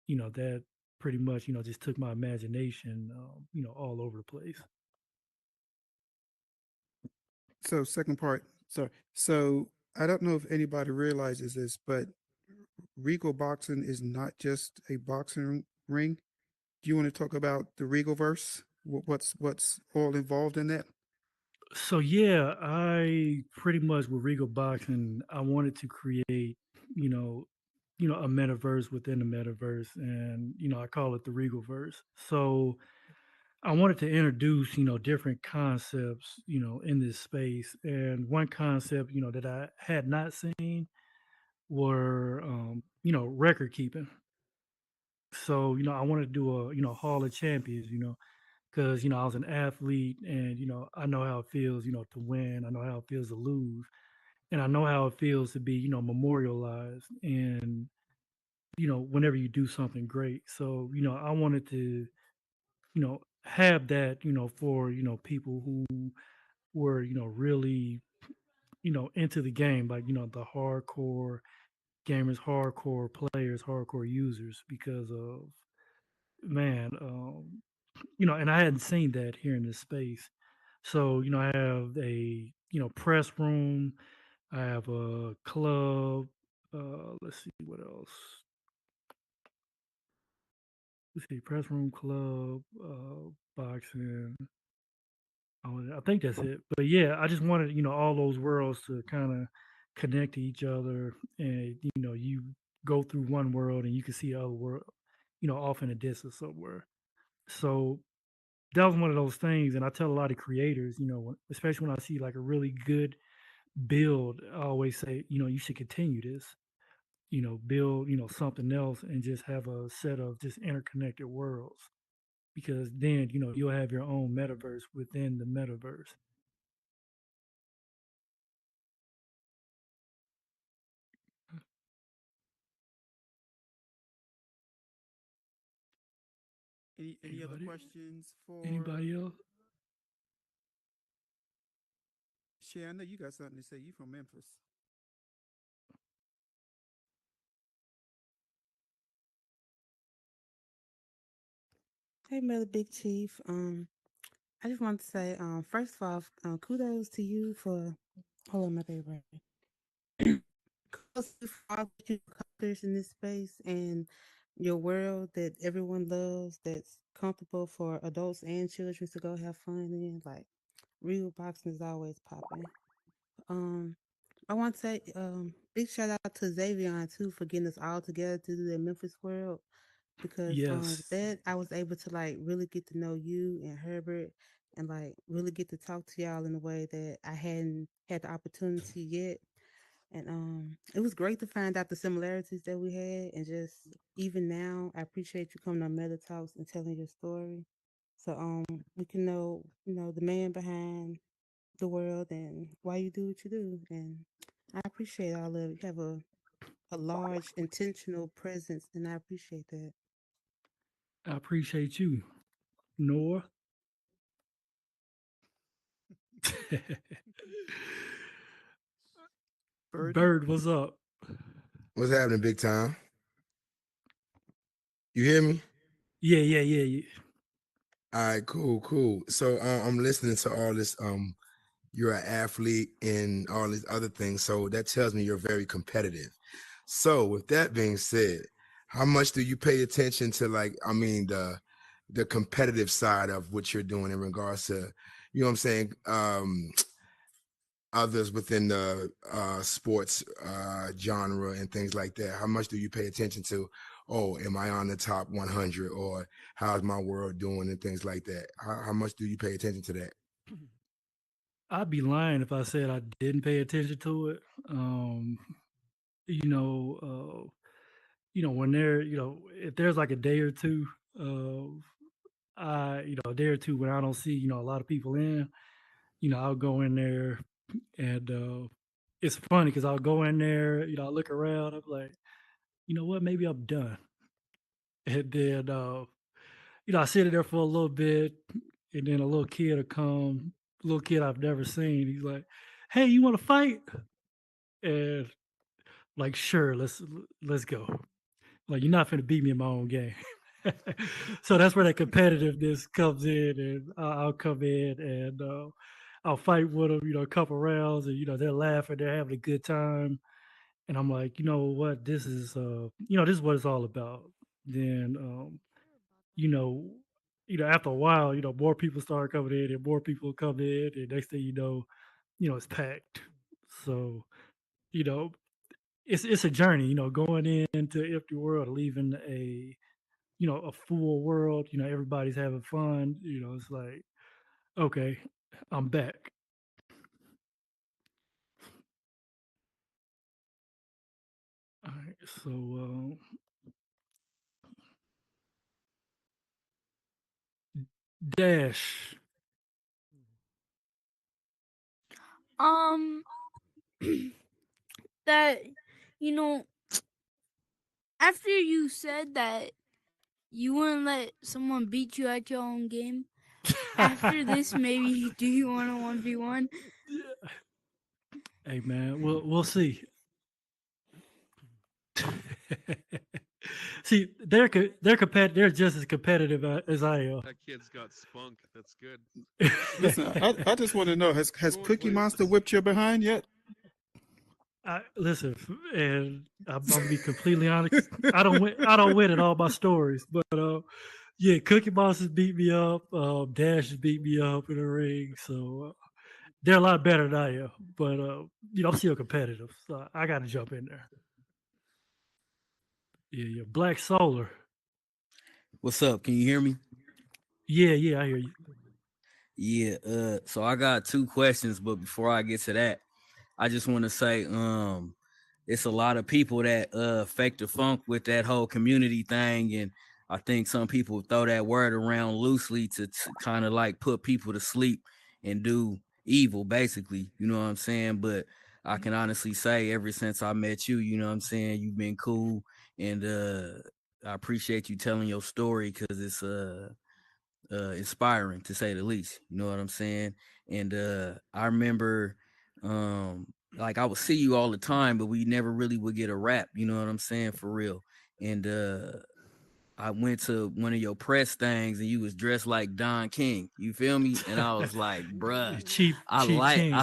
that pretty much, just took my imagination, all over the place. So second part, sorry. So I don't know if anybody realizes this, but Regal Boxing is not just a boxing ring. Do you want to talk about the Regal verse? What's all involved in that? So yeah, I pretty much with Regal Boxing, I wanted to create, you know, a metaverse within the metaverse, and I call it the Regal verse. So I wanted to introduce, different concepts, in this space. And one concept, that I had not seen were, record keeping. So, I wanted to do a, Hall of Champions, because, I was an athlete, and, I know how it feels, to win. I know how it feels to lose. And I know how it feels to be, memorialized and, whenever you do something great. So, I wanted to, have that, for, people who were, really, into the game, like, the hardcore gamers, hardcore players, hardcore users, because of, man, and I hadn't seen that here in this space. So, I have a, press room, I have a club, let's see what else. Let's see, press room, club, boxing. I think that's it. But yeah, I just wanted, all those worlds to kind of connect to each other, and you go through one world and you can see the other world, off in a distance somewhere. So that was one of those things, and I tell a lot of creators, especially when I see like a really good build, I always say, you should continue this. Build, something else, and just have a set of just interconnected worlds, because then, you'll have your own metaverse within the metaverse. Any other Anybody? questions for Anybody else? Shay? I know you got something to say. You from Memphis. Hey, Mother Big Chief. I just want to say, first of all, kudos to you for, hold on, my baby. Kudos to you for all that you accomplished in this space and your world that everyone loves, that's comfortable for adults and children to go have fun in. Like, real boxing is always popping. Um, I want to say, big shout out to Xavion too for getting us all together to do the Memphis World, because with Yes, that I was able to like really get to know you and Herbert, and like really get to talk to y'all in a way that I hadn't had the opportunity yet. And it was great to find out the similarities that we had, and just even now I appreciate you coming on Meta Talks and telling your story. So we can know, the man behind the world and why you do what you do. And I appreciate all of it. You have a large intentional presence, and I appreciate that. I appreciate you, Noah. Birdie? Bird, what's up? What's happening, big time? You hear me? Yeah, yeah, yeah, yeah. All right, cool, cool. So I'm listening to all this you're an athlete, and all these other things. So that tells me you're very competitive. So with that being said, how much do you pay attention to, like, I mean, the competitive side of what you're doing in regards to, you know what I'm saying, others within the sports genre and things like that? How much do you pay attention to, oh, am I on the top 100, or how's my world doing and things like that? How much do you pay attention to that? I'd be lying if I said I didn't pay attention to it. You know, when if there's like a day or two, a day or two when I don't see, a lot of people in, I'll go in there and it's funny because I'll go in there, I look around, I'm like, you know what, maybe I'm done. And then, I sit in there for a little bit, and then a little kid will come, little kid I've never seen. He's like, "Hey, you want to fight?" And like, sure, let's go. Like, you're not finna beat me in my own game. So that's where that competitiveness comes in, and I'll come in and I'll fight with them, a couple rounds, and they're laughing, they're having a good time, and I'm like, you know what, this is what it's all about. Then, you know, after a while, more people start coming in, and more people come in, and next thing it's packed. So, you know, it's a journey, going into empty world, leaving a full world, everybody's having fun, it's like, okay, I'm back. All right, so Dash. Um, that you know, after you said that you wouldn't let someone beat you at your own game, after this, maybe do you want a 1v1? Hey man, we'll see. See, they're just as competitive as I am. That kid's got spunk. That's good. Listen, I just want to know, has Go on, Cookie please. Monster whipped your behind yet? Listen, and I'm gonna be completely honest. I don't win at all my stories, but yeah, Cookie Monster beat me up. Dash beat me up in the ring, so they're a lot better than I am. But I'm still competitive, so I got to jump in there. Yeah, Black Solar. What's up? Can you hear me? Yeah, I hear you. Yeah, so I got two questions, but before I get to that, I just want to say it's a lot of people that fake the funk with that whole community thing, and I think some people throw that word around loosely to kind of like put people to sleep and do evil, basically, you know what I'm saying? But I can honestly say ever since I met you, you know what I'm saying, you've been cool, and I appreciate you telling your story because it's inspiring to say the least. You know what I'm saying? And I remember like I would see you all the time, but we never really would get a rap, you know what I'm saying, for real. And I went to one of your press things and you was dressed like Don King. You feel me? And I was like, bruh, Chief King.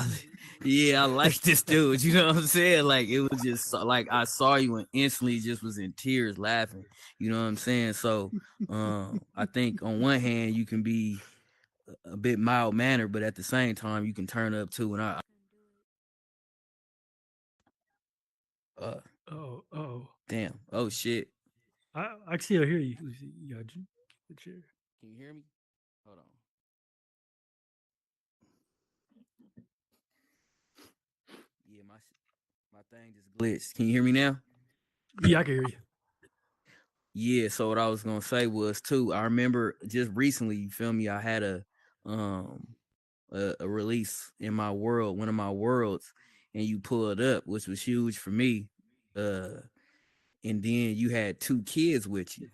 yeah, I like this dude. You know what I'm saying? Like it was just like I saw you and instantly just was in tears laughing. You know what I'm saying? So I think on one hand you can be a bit mild mannered, but at the same time you can turn up too. And Oh. damn, oh shit. I still hear you. You got the chair. Can you hear me? Hold on. Yeah, my thing just glitched. Can you hear me now? Yeah, I can hear you. Yeah, so what I was gonna say was too, I remember just recently, you feel me, I had um a release in my world, one of my worlds, and you pulled up, which was huge for me. Uh and then you had two kids with you.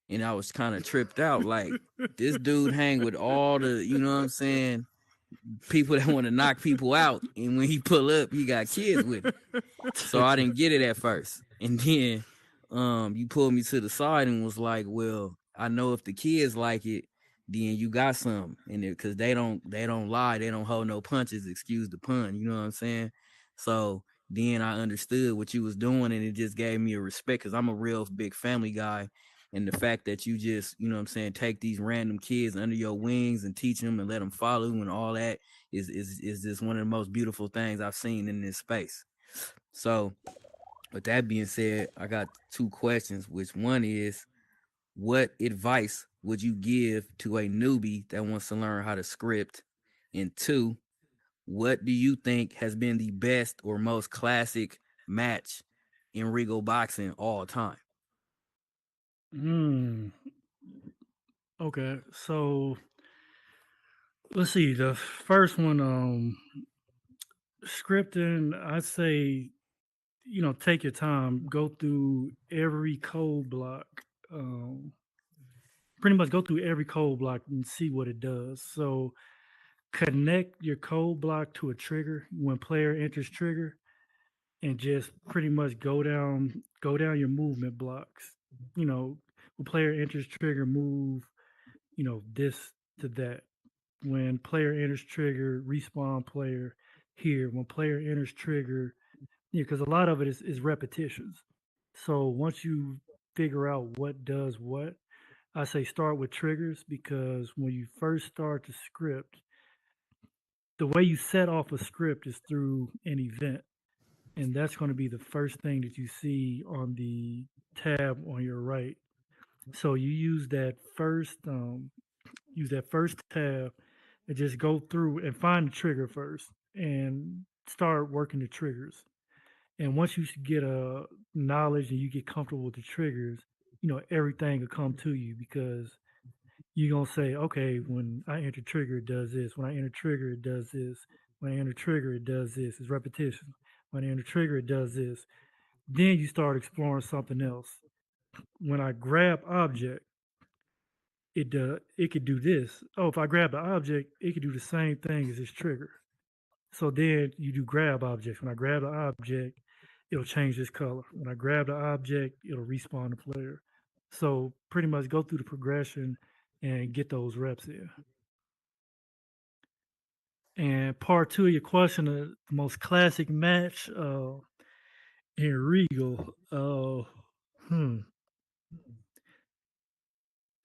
And I was kind of tripped out, like this dude hang with all the, you know what I'm saying, people that want to knock people out. And when he pull up, he got kids with him. So I didn't get it at first. And then you pulled me to the side and was like, well, I know if the kids like it, then you got some in it because they don't lie, they don't hold no punches. Excuse the pun, you know what I'm saying? So then I understood what you was doing, and it just gave me a respect because I'm a real big family guy. And the fact that you just, you know what I'm saying, take these random kids under your wings and teach them and let them follow and all that is just one of the most beautiful things I've seen in this space. So with that being said, I got two questions, which one is, what advice would you give to a newbie that wants to learn how to script? And two, what do you think has been the best or most classic match in Regal boxing all time? Hmm. Okay, so let's see. The first one, scripting. I say, take your time, go through every code block. Um, Pretty much go through every code block and see what it does. So connect your code block to a trigger when player enters trigger, and just pretty much go down your movement blocks. You know, when player enters trigger, move, this to that. When player enters trigger, respawn player here. When player enters trigger, because a lot of it is repetitions. So once you figure out what does what, I say start with triggers, because when you first start the script, the way you set off a script is through an event. And that's going to be the first thing that you see on the tab on your right. So you use that first tab and just go through and find the trigger first and start working the triggers. And once you get a knowledge and you get comfortable with the triggers, everything will come to you, because you're gonna say, okay, when I enter trigger, it does this. When I enter trigger, it does this. When I enter trigger, it does this. It's repetition. When I enter trigger, it does this. Then you start exploring something else. When I grab object, it could do this. Oh, if I grab the object, it could do the same thing as this trigger. So then you do grab objects. When I grab the object, it'll change this color. When I grab the object, it'll respawn the player. So pretty much go through the progression and get those reps in. And part two of your question, the most classic match in Regal. Hmm.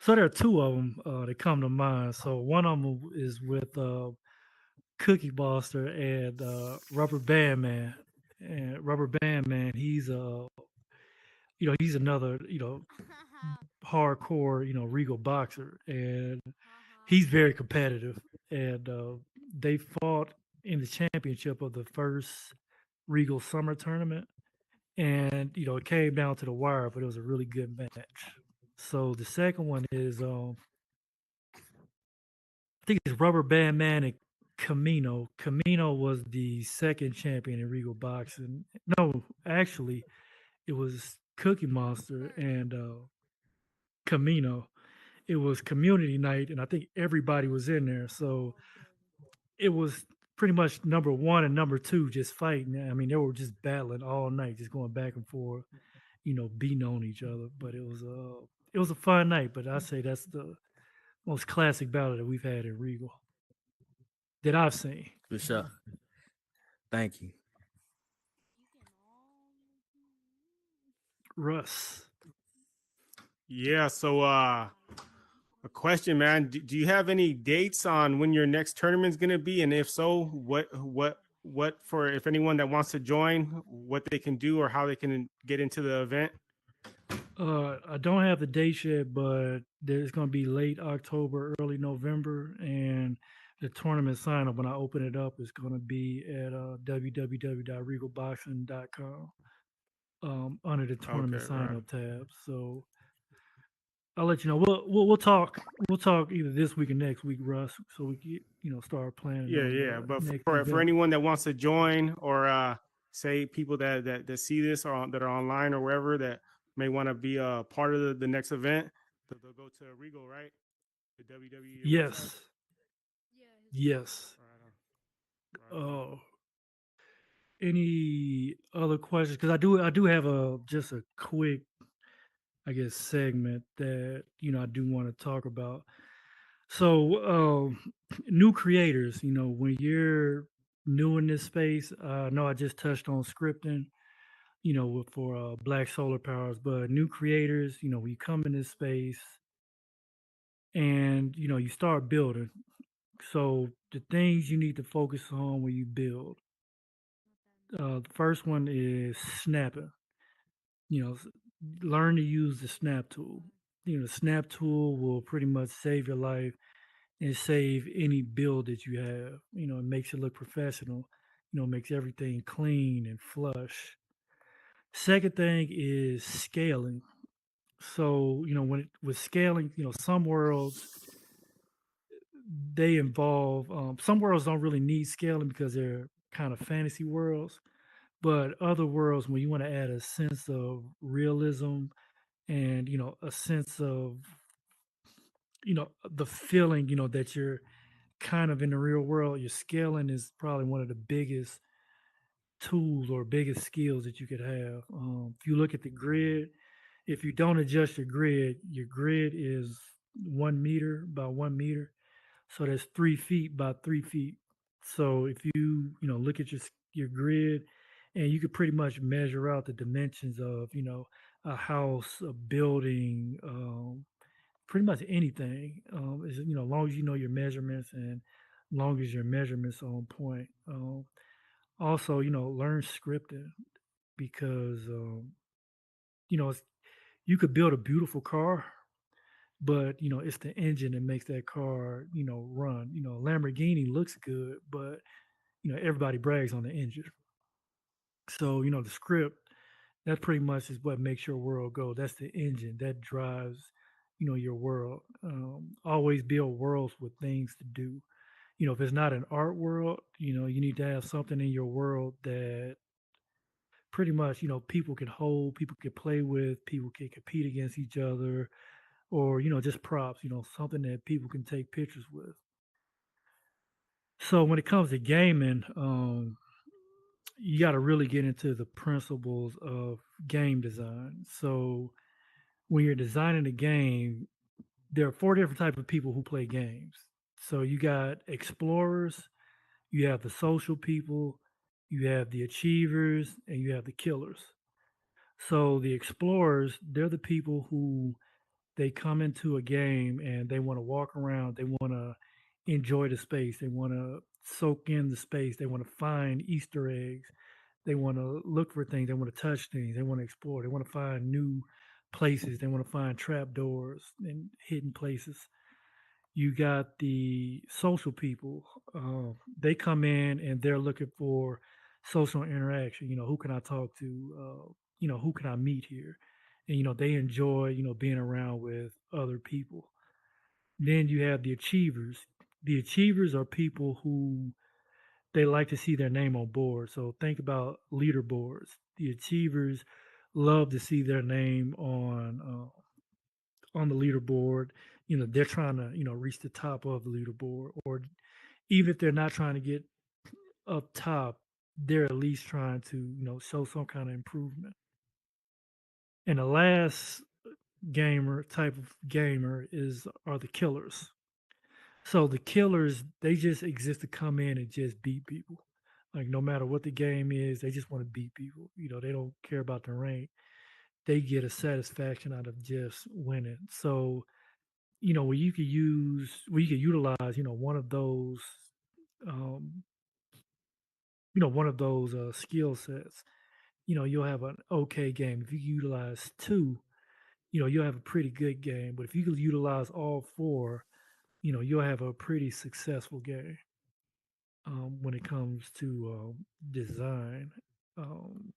So there are two of them that come to mind. So one of them is with Cookie Monster and Rubber Band Man. And Rubber Band Man, he's another, hardcore, Regal boxer, and he's very competitive. And they fought in the championship of the first Regal Summer Tournament, and it came down to the wire, but it was a really good match. So the second one is, I think it's Rubber Band Man and Camino. Camino was the second champion in Regal boxing. No, actually, it was Cookie Monster and Camino. It was community night, and I think everybody was in there. So it was pretty much number one and number two just fighting. I mean, they were just battling all night, just going back and forth, beating on each other. But it was a fun night. But I say that's the most classic battle that we've had in Regal that I've seen. For sure. Thank you. Russ. Yeah. So, a question, man. Do you have any dates on when your next tournament's gonna be? And if so, what for? If anyone that wants to join, what they can do or how they can get into the event? I don't have the date yet, but there's going to be late October, early November, and the tournament sign up when I open it up is going to be at www.regalboxing.com under the tournament Okay, sign right. up tab. So I'll let you know. We'll talk. We'll talk either this week or next week, Russ, so we can start planning Yeah, on yeah. the But next for event. anyone that wants to join, or say people that see this or that are online or wherever that may want to be a part of the next event, they'll go to Regal, right? The WWE website. Yes. Yes. Right on. Right on. Any other questions? Because I do have just a quick, I guess, segment that I do want to talk about. So, new creators, when you're new in this space, I know I just touched on scripting, for Black Solar Powers, but new creators, when you come in this space and, you start building. So, the things you need to focus on when you build. The first one is snapping. Learn to use the snap tool. The snap tool will pretty much save your life and save any build that you have. It makes it look professional. Makes everything clean and flush. Second thing is scaling. So with scaling, some worlds they involve some worlds don't really need scaling because they're kind of fantasy worlds, but other worlds when you want to add a sense of realism and a sense of the feeling that you're kind of in the real world, your scaling is probably one of the biggest tools or biggest skills that you could have. If you look at the grid, if you don't adjust your grid is 1 meter by 1 meter. So that's 3 feet by 3 feet. So if you look at your grid and you could pretty much measure out the dimensions of, a house, a building, pretty much anything. As long as you know your measurements and long as your measurements are on point. Also, learn scripting because it's, you could build a beautiful car, but it's the engine that makes that car run. Lamborghini looks good, but everybody brags on the engine. So the script that pretty much is what makes your world go. That's the engine that drives your world. Always build worlds with things to do. If it's not an art world, you need to have something in your world that pretty much people can hold, people can play with, people can compete against each other, or just props. Something that people can take pictures with. So when it comes to gaming, you got to really get into the principles of game design. So when you're designing a game, there are four different types of people who play games. So you got explorers, you have the social people, you have the achievers, and you have the killers. So the explorers, they're the people who they come into a game and they want to walk around, they want to enjoy the space, they want to soak in the space, they want to find Easter eggs, they want to look for things, they want to touch things, they want to explore, they want to find new places, they want to find trap doors and hidden places. You got the social people. They come in and they're looking for social interaction. Who can I talk to? Who can I meet here? And they enjoy being around with other people. Then you have the achievers. The achievers are people who they like to see their name on board. So think about leaderboards. The achievers love to see their name on the leaderboard. They're trying to reach the top of the leaderboard, or even if they're not trying to get up top, they're at least trying to show some kind of improvement. And the last type of gamer are the killers. So the killers, they just exist to come in and just beat people. Like no matter what the game is, they just want to beat people. They don't care about the rank. They get a satisfaction out of just winning. So where you could utilize, um, one of those skill sets. You'll have an okay game. If you utilize two, you'll have a pretty good game. But if you could utilize all four, you'll have a pretty successful game when it comes to design. Um,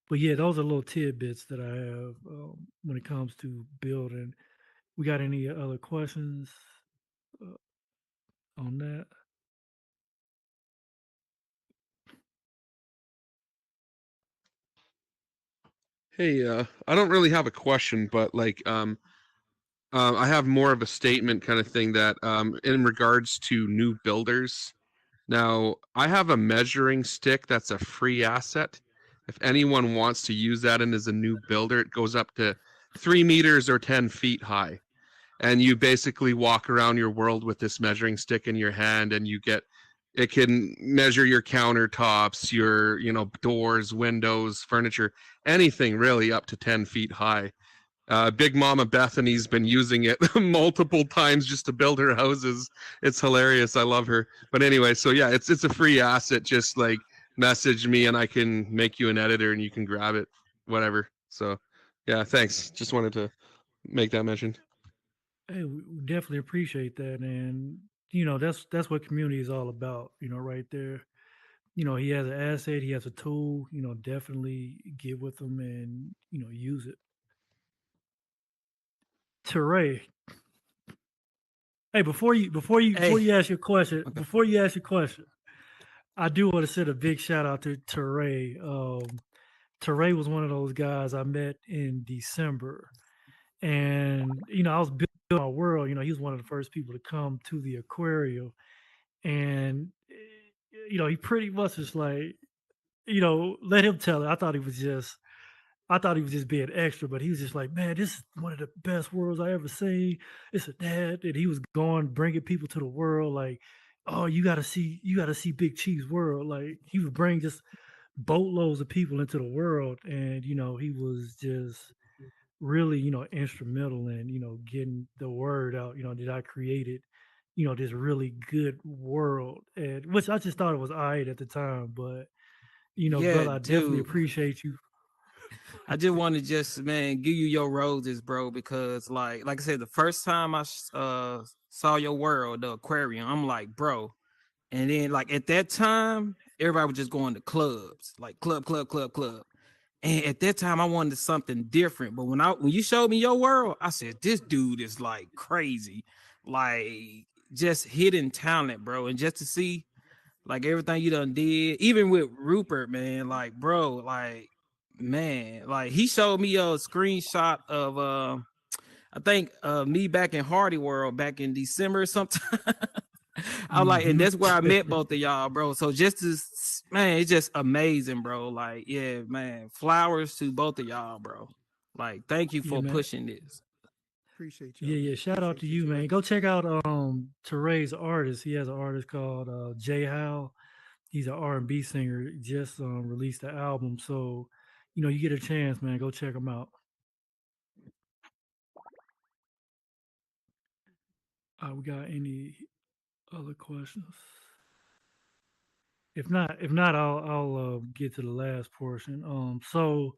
but yeah, those are little tidbits that I have when it comes to building. We got any other questions uh, on that? Hey, I don't really have a question, but I have more of a statement kind of thing that in regards to new builders. Now, I have a measuring stick that's a free asset. If anyone wants to use that and is a new builder, it goes up to 3 meters or 10 feet high. and you basically walk around your world with this measuring stick in your hand, and it can measure your countertops, your doors, windows, furniture, anything really up to 10 feet high. Big Mama Bethany's been using it multiple times just to build her houses. It's hilarious. I love her. But anyway, so yeah, it's a free asset. Just like message me and I can make you an editor and you can grab it, whatever. So yeah, thanks. Just wanted to make that mention. Hey, we definitely appreciate that, and that's what community is all about. Right there. He has an asset, he has a tool. Definitely get with him and use it. Teray, hey, before Hey, you ask your question, okay. I do want to send a big shout out to Teray. Teray was one of those guys I met in December, and I was building my world. He was one of the first people to come to the aquarium, and he pretty much was like, let him tell it. I thought he was just being extra, but he was just like, man, this is one of the best worlds I ever seen. It's a dad, and he was going bringing people to the world like, oh, you gotta see Big Chief's world. Like he would bring just boatloads of people into the world, and he was just really instrumental in getting the word out. That I created this really good world, and which I just thought it was alright at the time, but Yeah, brother, I definitely dude. appreciate you. I just want to just man give you your roses, bro, because like I said, the first time I saw your world, the aquarium, I'm like, bro. And then like at that time, everybody was just going to clubs, like club, club, club, club. And at that time, I wanted something different. But when you showed me your world, I said, this dude is like crazy, like just hidden talent, bro. And just to see like everything you done did, even with Rupert, man, like bro, like man, like he showed me a screenshot of I think me back in Hardy World back in December or something. I was like, and Hmm. that's where I met both of y'all, bro. So just to man, it's just amazing, bro. Like, yeah, man, flowers to both of y'all, bro. Like, thank you Yeah, for man. pushing this. Appreciate y'all, Yeah, yeah. man. Shout out to Appreciate you, you, man. Teray. Go check out Teray's artist. He has an artist called Jay Howe. He's an R&B singer. Just released the album. So, you get a chance, man. Go check him out. We got any other questions? If not, I'll get to the last portion. So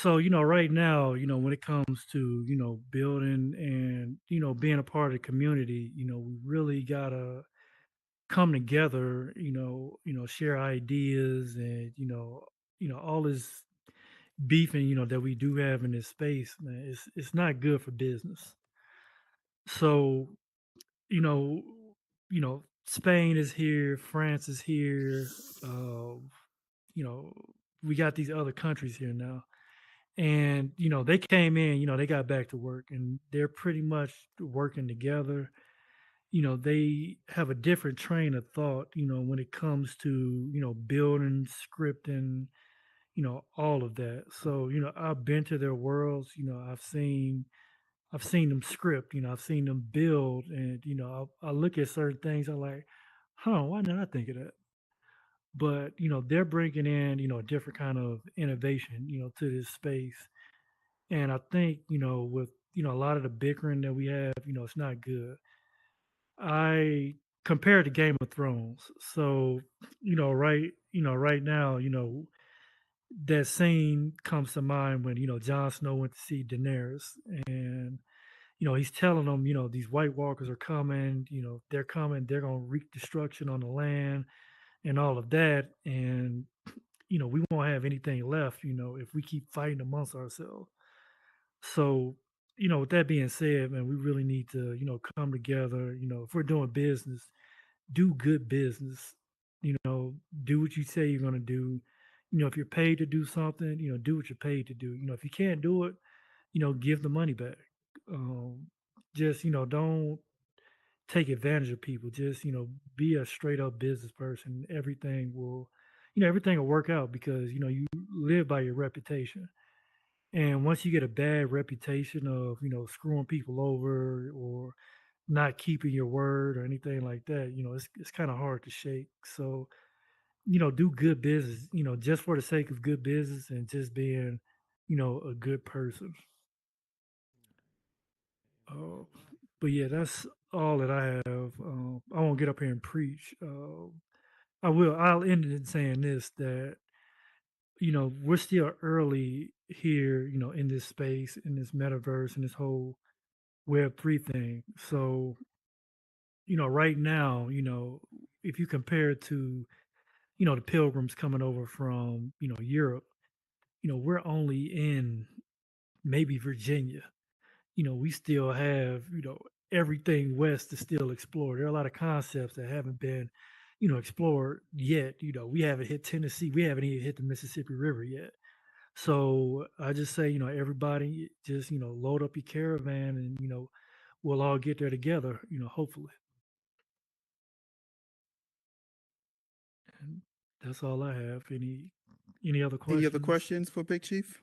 right now, when it comes to building and being a part of the community, we really gotta come together. Share ideas and all this beefing that we do have in this space, man. It's not good for business. So you know, Spain is here, France is here. You know, we got these other countries here now, and they came in. They got back to work, and they're pretty much working together. They have a different train of thought. When it comes to building, scripting, all of that. So I've been to their worlds. I've seen them script, I've seen them build, and I look at certain things. I'm like, huh, why didn't I think of that? But they're bringing in a different kind of innovation, to this space, and I think with a lot of the bickering that we have, it's not good. I compare it to Game of Thrones, so right now, that scene comes to mind when Jon Snow went to see Daenerys, and he's telling them, these White Walkers are coming, they're coming, they're going to wreak destruction on the land and all of that. And, we won't have anything left, if we keep fighting amongst ourselves. So, with that being said, man, we really need to, come together. If we're doing business, do good business, do what you say you're going to do. If you're paid to do something, do what you're paid to do. If you can't do it, give the money back. Um, just don't take advantage of people. Just be a straight up business person. Everything will, everything will work out because you live by your reputation. And once you get a bad reputation of, screwing people over or not keeping your word or anything like that, it's kind of hard to shake. So, do good business, just for the sake of good business and just being, a good person. Uh, but yeah, that's all that I have. I won't get up here and preach. I'll end it in saying this, that, we're still early here, in this space, in this metaverse, in this whole Web3 thing. So, right now, if you compare it to, the pilgrims coming over from, Europe, we're only in maybe Virginia. We still have, everything west to still explore. There are a lot of concepts that haven't been, explored yet. We haven't hit Tennessee. We haven't even hit the Mississippi River yet. So I just say, everybody just, load up your caravan and, we'll all get there together, hopefully. And that's all I have. Any other questions? Any other questions for Big Chief?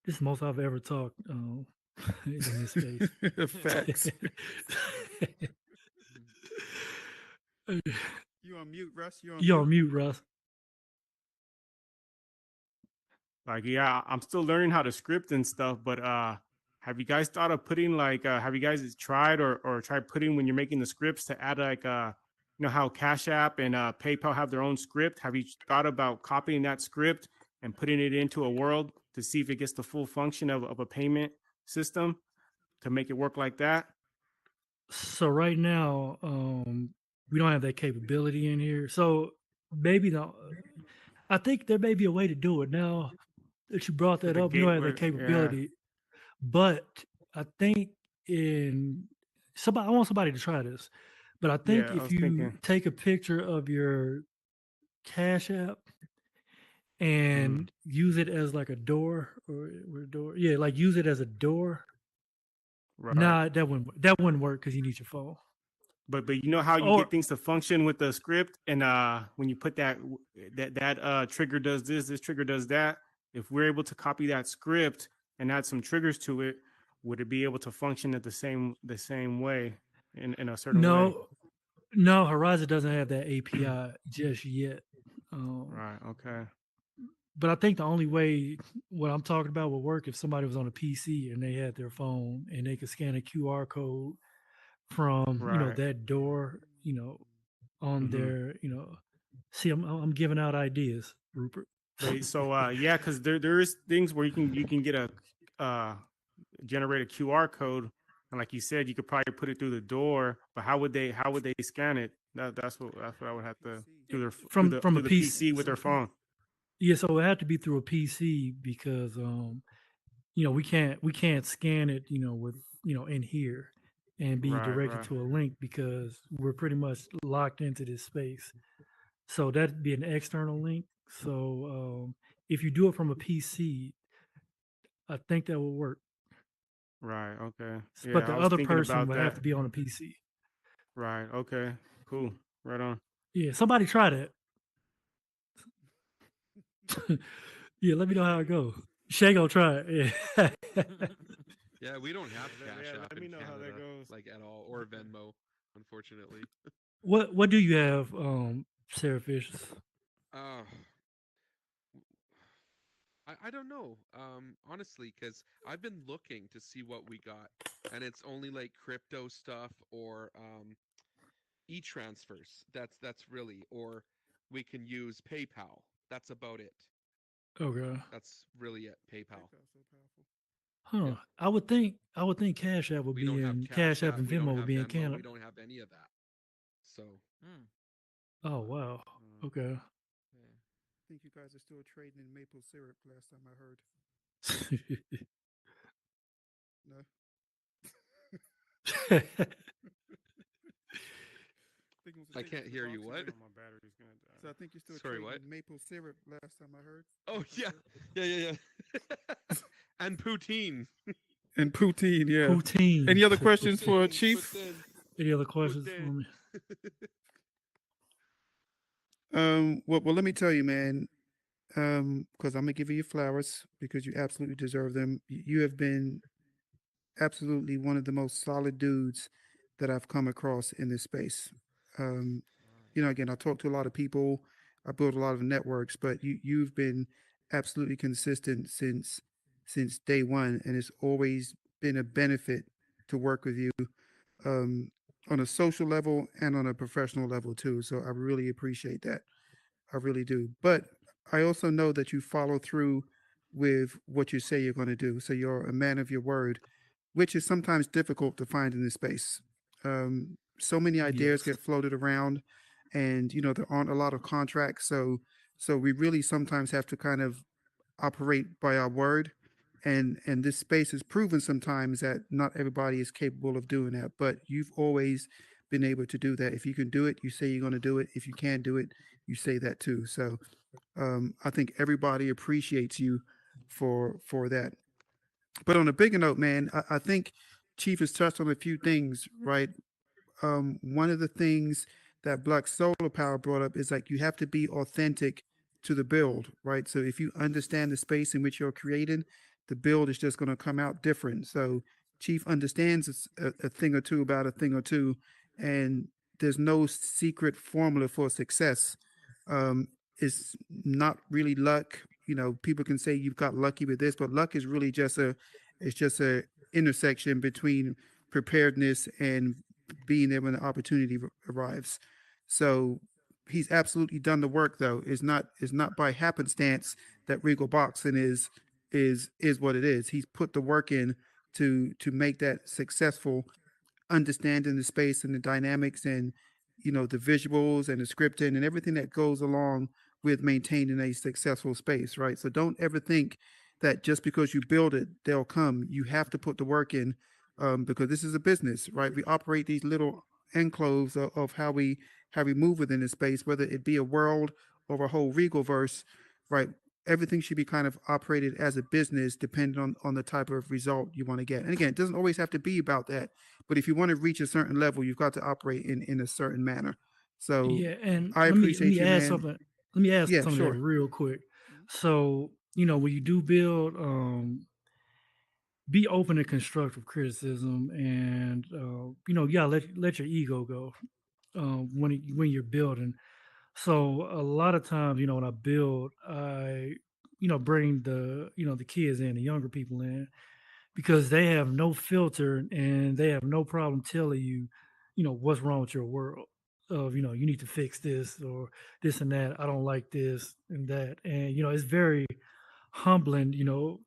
This is the most I've ever talked in this space. Facts. You on mute, Russ? You're on mute, Russ. Like, yeah, I'm still learning how to script and stuff, but have you guys thought of putting like have you guys tried or tried putting when you're making the scripts to add like how Cash App and PayPal have their own script? Have you thought about copying that script and putting it into a world to see if it gets the full function of a payment system to make it work like that? So right now, we don't have that capability in here. So maybe I think there may be a way to do it now that you brought that up. We don't have that capability, but I think I want somebody to try this. But I think if you take a picture of your Cash App and use it as like a door like use it as a door. Right. Nah, that wouldn't work because you need your phone. But you know how you get things to function with the script, and when you put that trigger does this trigger does that. If we're able to copy that script and add some triggers to it, would it be able to function at the same way in a certain way? No, Horizon doesn't have that API just yet. Right. Okay. But I think the only way what I'm talking about would work if somebody was on a PC and they had their phone and they could scan a QR code from that door, on their, See, I'm giving out ideas, Rupert. But, so yeah, because there is things where you can get a generate a QR code, and like you said, you could probably put it through the door. But how would they scan it? That's what I would have to do from the PC with their phone. Yeah, so it had to be through a PC because we can't scan it, with in here and be directed to a link because we're pretty much locked into this space. So that'd be an external link. So if you do it from a PC, I think that will work. Right. Okay. Yeah, but the other person would have to be on a PC. Right. Okay. Cool. Right on. Yeah. Somebody try that. Yeah. Let me know how it goes. Shay gonna try it. Yeah. Yeah, we don't have Cash App let me know Canada, how that goes. like at all, or Venmo, unfortunately. What do you have, Sarah Fishes? I don't know, honestly, because I've been looking to see what we got, and it's only like crypto stuff or e-transfers. That's really, or we can use PayPal. That's about it. Okay. That's really it. PayPal. Huh. Yeah. I would think Cash App would be in Cash App and Venmo would be in Canada. We don't have any of that. So. Oh wow. Okay. I think you guys are still trading in maple syrup. Last time I heard. No. I can't hear you. What? So I think you're still trading maple syrup. Last time I heard. Oh yeah. And poutine. And poutine, yeah. Poutine. Any other questions for Chief? Any other questions for me? Well, let me tell you, man. because I'm gonna give you your flowers because you absolutely deserve them. You have been absolutely one of the most solid dudes that I've come across in this space. Um, again, I talk to a lot of people, I build a lot of networks, but you've been absolutely consistent since day one, and it's always been a benefit to work with you um, on a social level and on a professional level too. So I really appreciate that. I really do. But I also know that you follow through with what you say you're going to do. So you're a man of your word, which is sometimes difficult to find in this space. So many ideas Yes. get floated around, and there aren't a lot of contracts. So we really sometimes have to kind of operate by our word. And this space has proven sometimes that not everybody is capable of doing that, but you've always been able to do that. If you can do it, you say you're going to do it. If you can't do it, you say that too. So I think everybody appreciates you for that. But on a bigger note, man, I think Chief has touched on a few things, right? One of the things that Black Solar Power brought up is like you have to be authentic to the build, right? So if you understand the space in which you're creating, the build is just going to come out different. So Chief understands a thing or two about a thing or two, and there's no secret formula for success. It's not really luck. People can say you've got lucky with this, but luck is really just a intersection between preparedness and being there when the opportunity arrives. So he's absolutely done the work though. It's not by happenstance that Regal Boxing is what it is. He's put the work in to make that successful, understanding the space and the dynamics and the visuals and the scripting and everything that goes along with maintaining a successful space, right? So don't ever think that just because you build it they'll come. You have to put the work in, because this is a business, right? We operate these little enclaves of how we move within the space, whether it be a world or a whole regal verse, right? Everything should be kind of operated as a business depending on the type of result you want to get. And again, it doesn't always have to be about that, but if you want to reach a certain level, you've got to operate in a certain manner. So Yeah, and I let appreciate me you, add man. something. Let me add Yeah, something to that sure. real quick. So, when you do build, be open to constructive criticism, and yeah, let your ego go when you're building. So a lot of times, when I build, I bring the kids in, the younger people in, because they have no filter and they have no problem telling you, what's wrong with your world. Of you need to fix this or this and that. I don't like this and that, and it's very humbling, to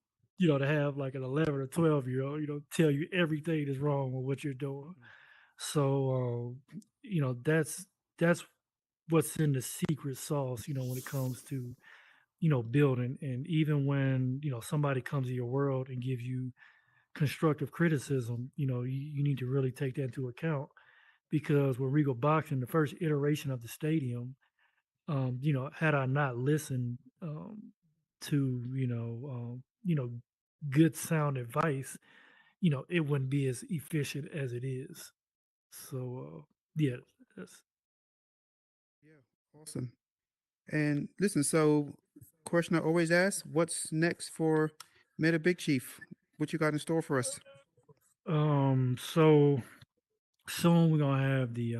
have like an 11 or 12-year old, tell you everything that's wrong with what you're doing. So, that's what's in the secret sauce, when it comes to, building. And even when, somebody comes to your world and gives you constructive criticism, you need to really take that into account because with Regal Boxing, the first iteration of the stadium, had I not listened to, good sound advice, it wouldn't be as efficient as it is. So, yeah, that's Yeah, awesome. And listen, so question I always ask, what's next for Meta Big Chief? What you got in store for us? so soon we're gonna have the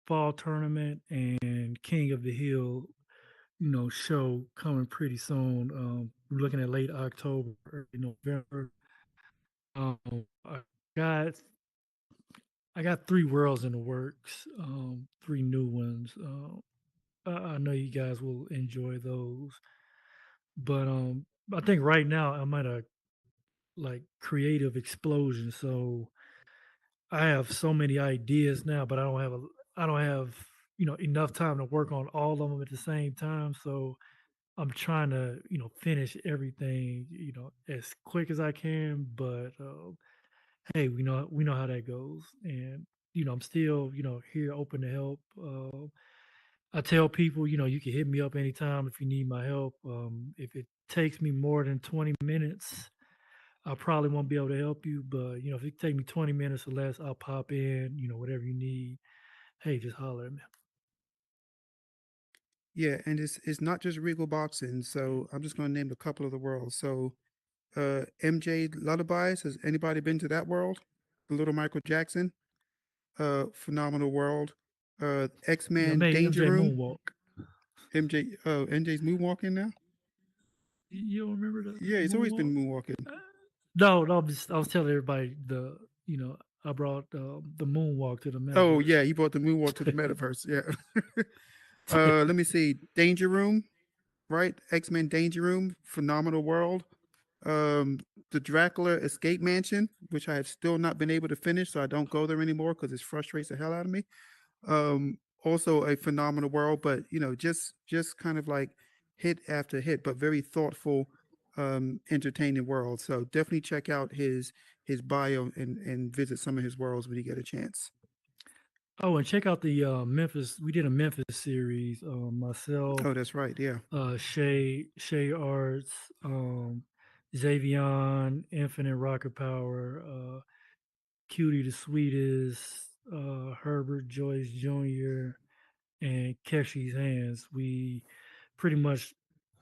fall tournament and King of the Hill, show coming pretty soon. We're looking at late October, early November. I got three worlds in the works, three new ones. I know you guys will enjoy those, but I think right now I'm at a like creative explosion. So I have so many ideas now, but I don't have enough time to work on all of them at the same time. So I'm trying to finish everything as quick as I can. But hey, we know how that goes, and I'm still here open to help. I tell people you can hit me up anytime if you need my help. If it takes me more than 20 minutes, I probably won't be able to help you, but if it take me 20 minutes or less, I'll pop in, whatever you need. Hey, just holler at me. Yeah, and it's not just Regal Boxing. So I'm just going to name a couple of the worlds. So MJ Lullabies. Has anybody been to that world? The Little Michael Jackson. Phenomenal world. X Yeah, I Men made Danger MJ Room. moonwalk. MJ's moonwalking now. You don't remember Yeah, the he's always been moonwalk? moonwalking. No, no. I was telling everybody I brought the moonwalk to the Oh metaverse. yeah, he brought the moonwalk to the metaverse. Yeah. Let me see. Danger Room, right? X Men Danger Room, phenomenal world. Um, the Dracula Escape Mansion, which I have still not been able to finish, so I don't go there anymore because it frustrates the hell out of me. Also a phenomenal world, but just kind of like hit after hit, but very thoughtful, entertaining world. So definitely check out his bio and visit some of his worlds when you get a chance. Oh, and check out the Memphis. We did a Memphis series. Myself, Oh, that's right. Yeah. Shay Arts, Xavion, Infinite Rocket Power, Cutie the Sweetest, Herbert Joyce Jr., and Keshi's Hands. We pretty much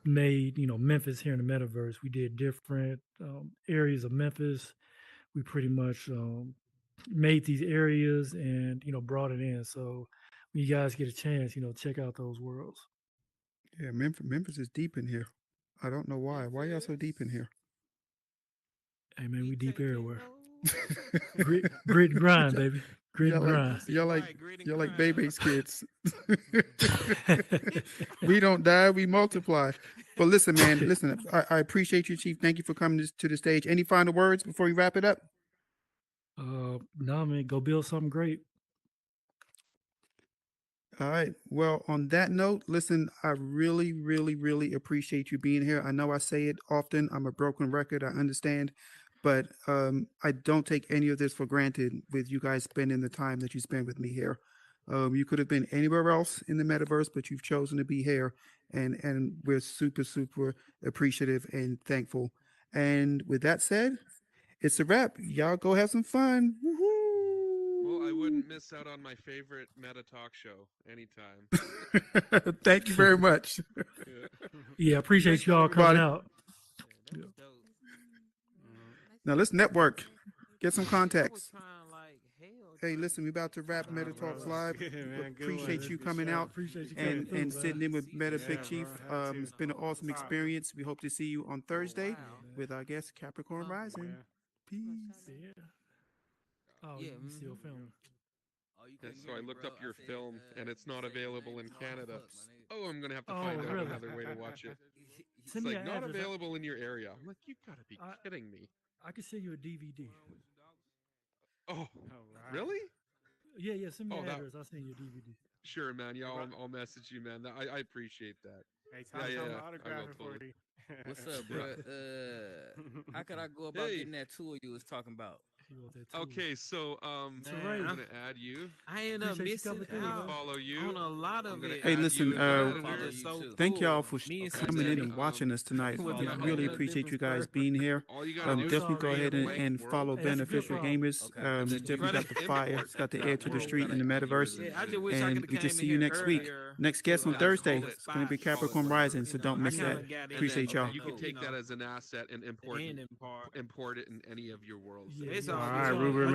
made Memphis here in the metaverse. We did different areas of Memphis. We pretty much made these areas and brought it in. So when you guys get a chance, check out those worlds. Yeah, Memphis is deep in here. I don't know why. Why y'all so deep in here? Hey man, we deep everywhere. Grit and grind, baby. Grit and grind. Y'all like baby's kids. We don't die, we multiply. But listen, man, listen. I appreciate you, Chief. Thank you for coming to the stage. Any final words before we wrap it up? No, man, go build something great. All right. Well, on that note, listen, I really, really, really appreciate you being here. I know I say it often. I'm a broken record. I understand. But I don't take any of this for granted with you guys spending the time that you spend with me here. You could have been anywhere else in the metaverse, but you've chosen to be here. And we're super, super appreciative and thankful. And with that said, it's a wrap. Y'all go have some fun. Well, I wouldn't miss out on my favorite meta talk show anytime. Thank you very much. Yeah, appreciate you all coming out. That was dope. Now let's network. Get some contacts. I was trying like hell. Hey, listen, we about to wrap Meta Talks Live. Good, man. Good Appreciate one. you Good coming show. out Appreciate you and coming and through, sitting man. in with Meta Yeah, Big Chief. bro. Had to. It's been an awesome Top. experience. We hope to see you on Thursday Wow. with our guest Capricorn Rising. Yeah. Peace. Yeah. Oh, Yeah, you still mhm. filming? Oh, you Yeah, couldn't so hear I me, looked bro. up I your said, film, and it's you not said your available name in is hard as Canada. fuck, my nigga. Oh, I'm gonna have to Oh, find out really? another way to watch it. It's Send me like an not address. available in your area. I'm like, you gotta be I- kidding me. I can send you a DVD. Oh, All right. really? Yeah. Send me Oh, your that address. I'll send you a DVD. sure, man. Yeah, All right. I'll message you, man. I appreciate that. Hey, Yeah, Tom's yeah, on I the will autograph for totally. you. What's up, Yeah. bro? How could I go about Hey. getting that tool you was talking about? You want that too? Okay, so Man, I'm Ray. gonna add you. I end up Appreciate you missing coming through, I'm gonna out man. follow you. on a lot I'm of gonna it. Hey, add listen, you as But a I friend follow here. you So too. Thank y'all Cool. for Me and coming in CJ. and watching us tonight. With We the really whole appreciate you different guys square. being here. All you gotta do is Definitely go create ahead a and, blank and world, follow Hey, that's a good Beneficial problem. Gamers. Okay. and then you Definitely can got just the fire. import It's got the that air to the world, street that in the activity metaverse. and Yeah, I just shit. wish I And could have we just came see in you here next week. earlier. Next guest on I just Thursday. pulled a It's going to be spot. Capricorn Rising, so don't I miss kind that. of got in Appreciate that, y'all. You can take that as an asset and import it in any of your worlds. Yeah, that It's you all want. All right, good. Ruben.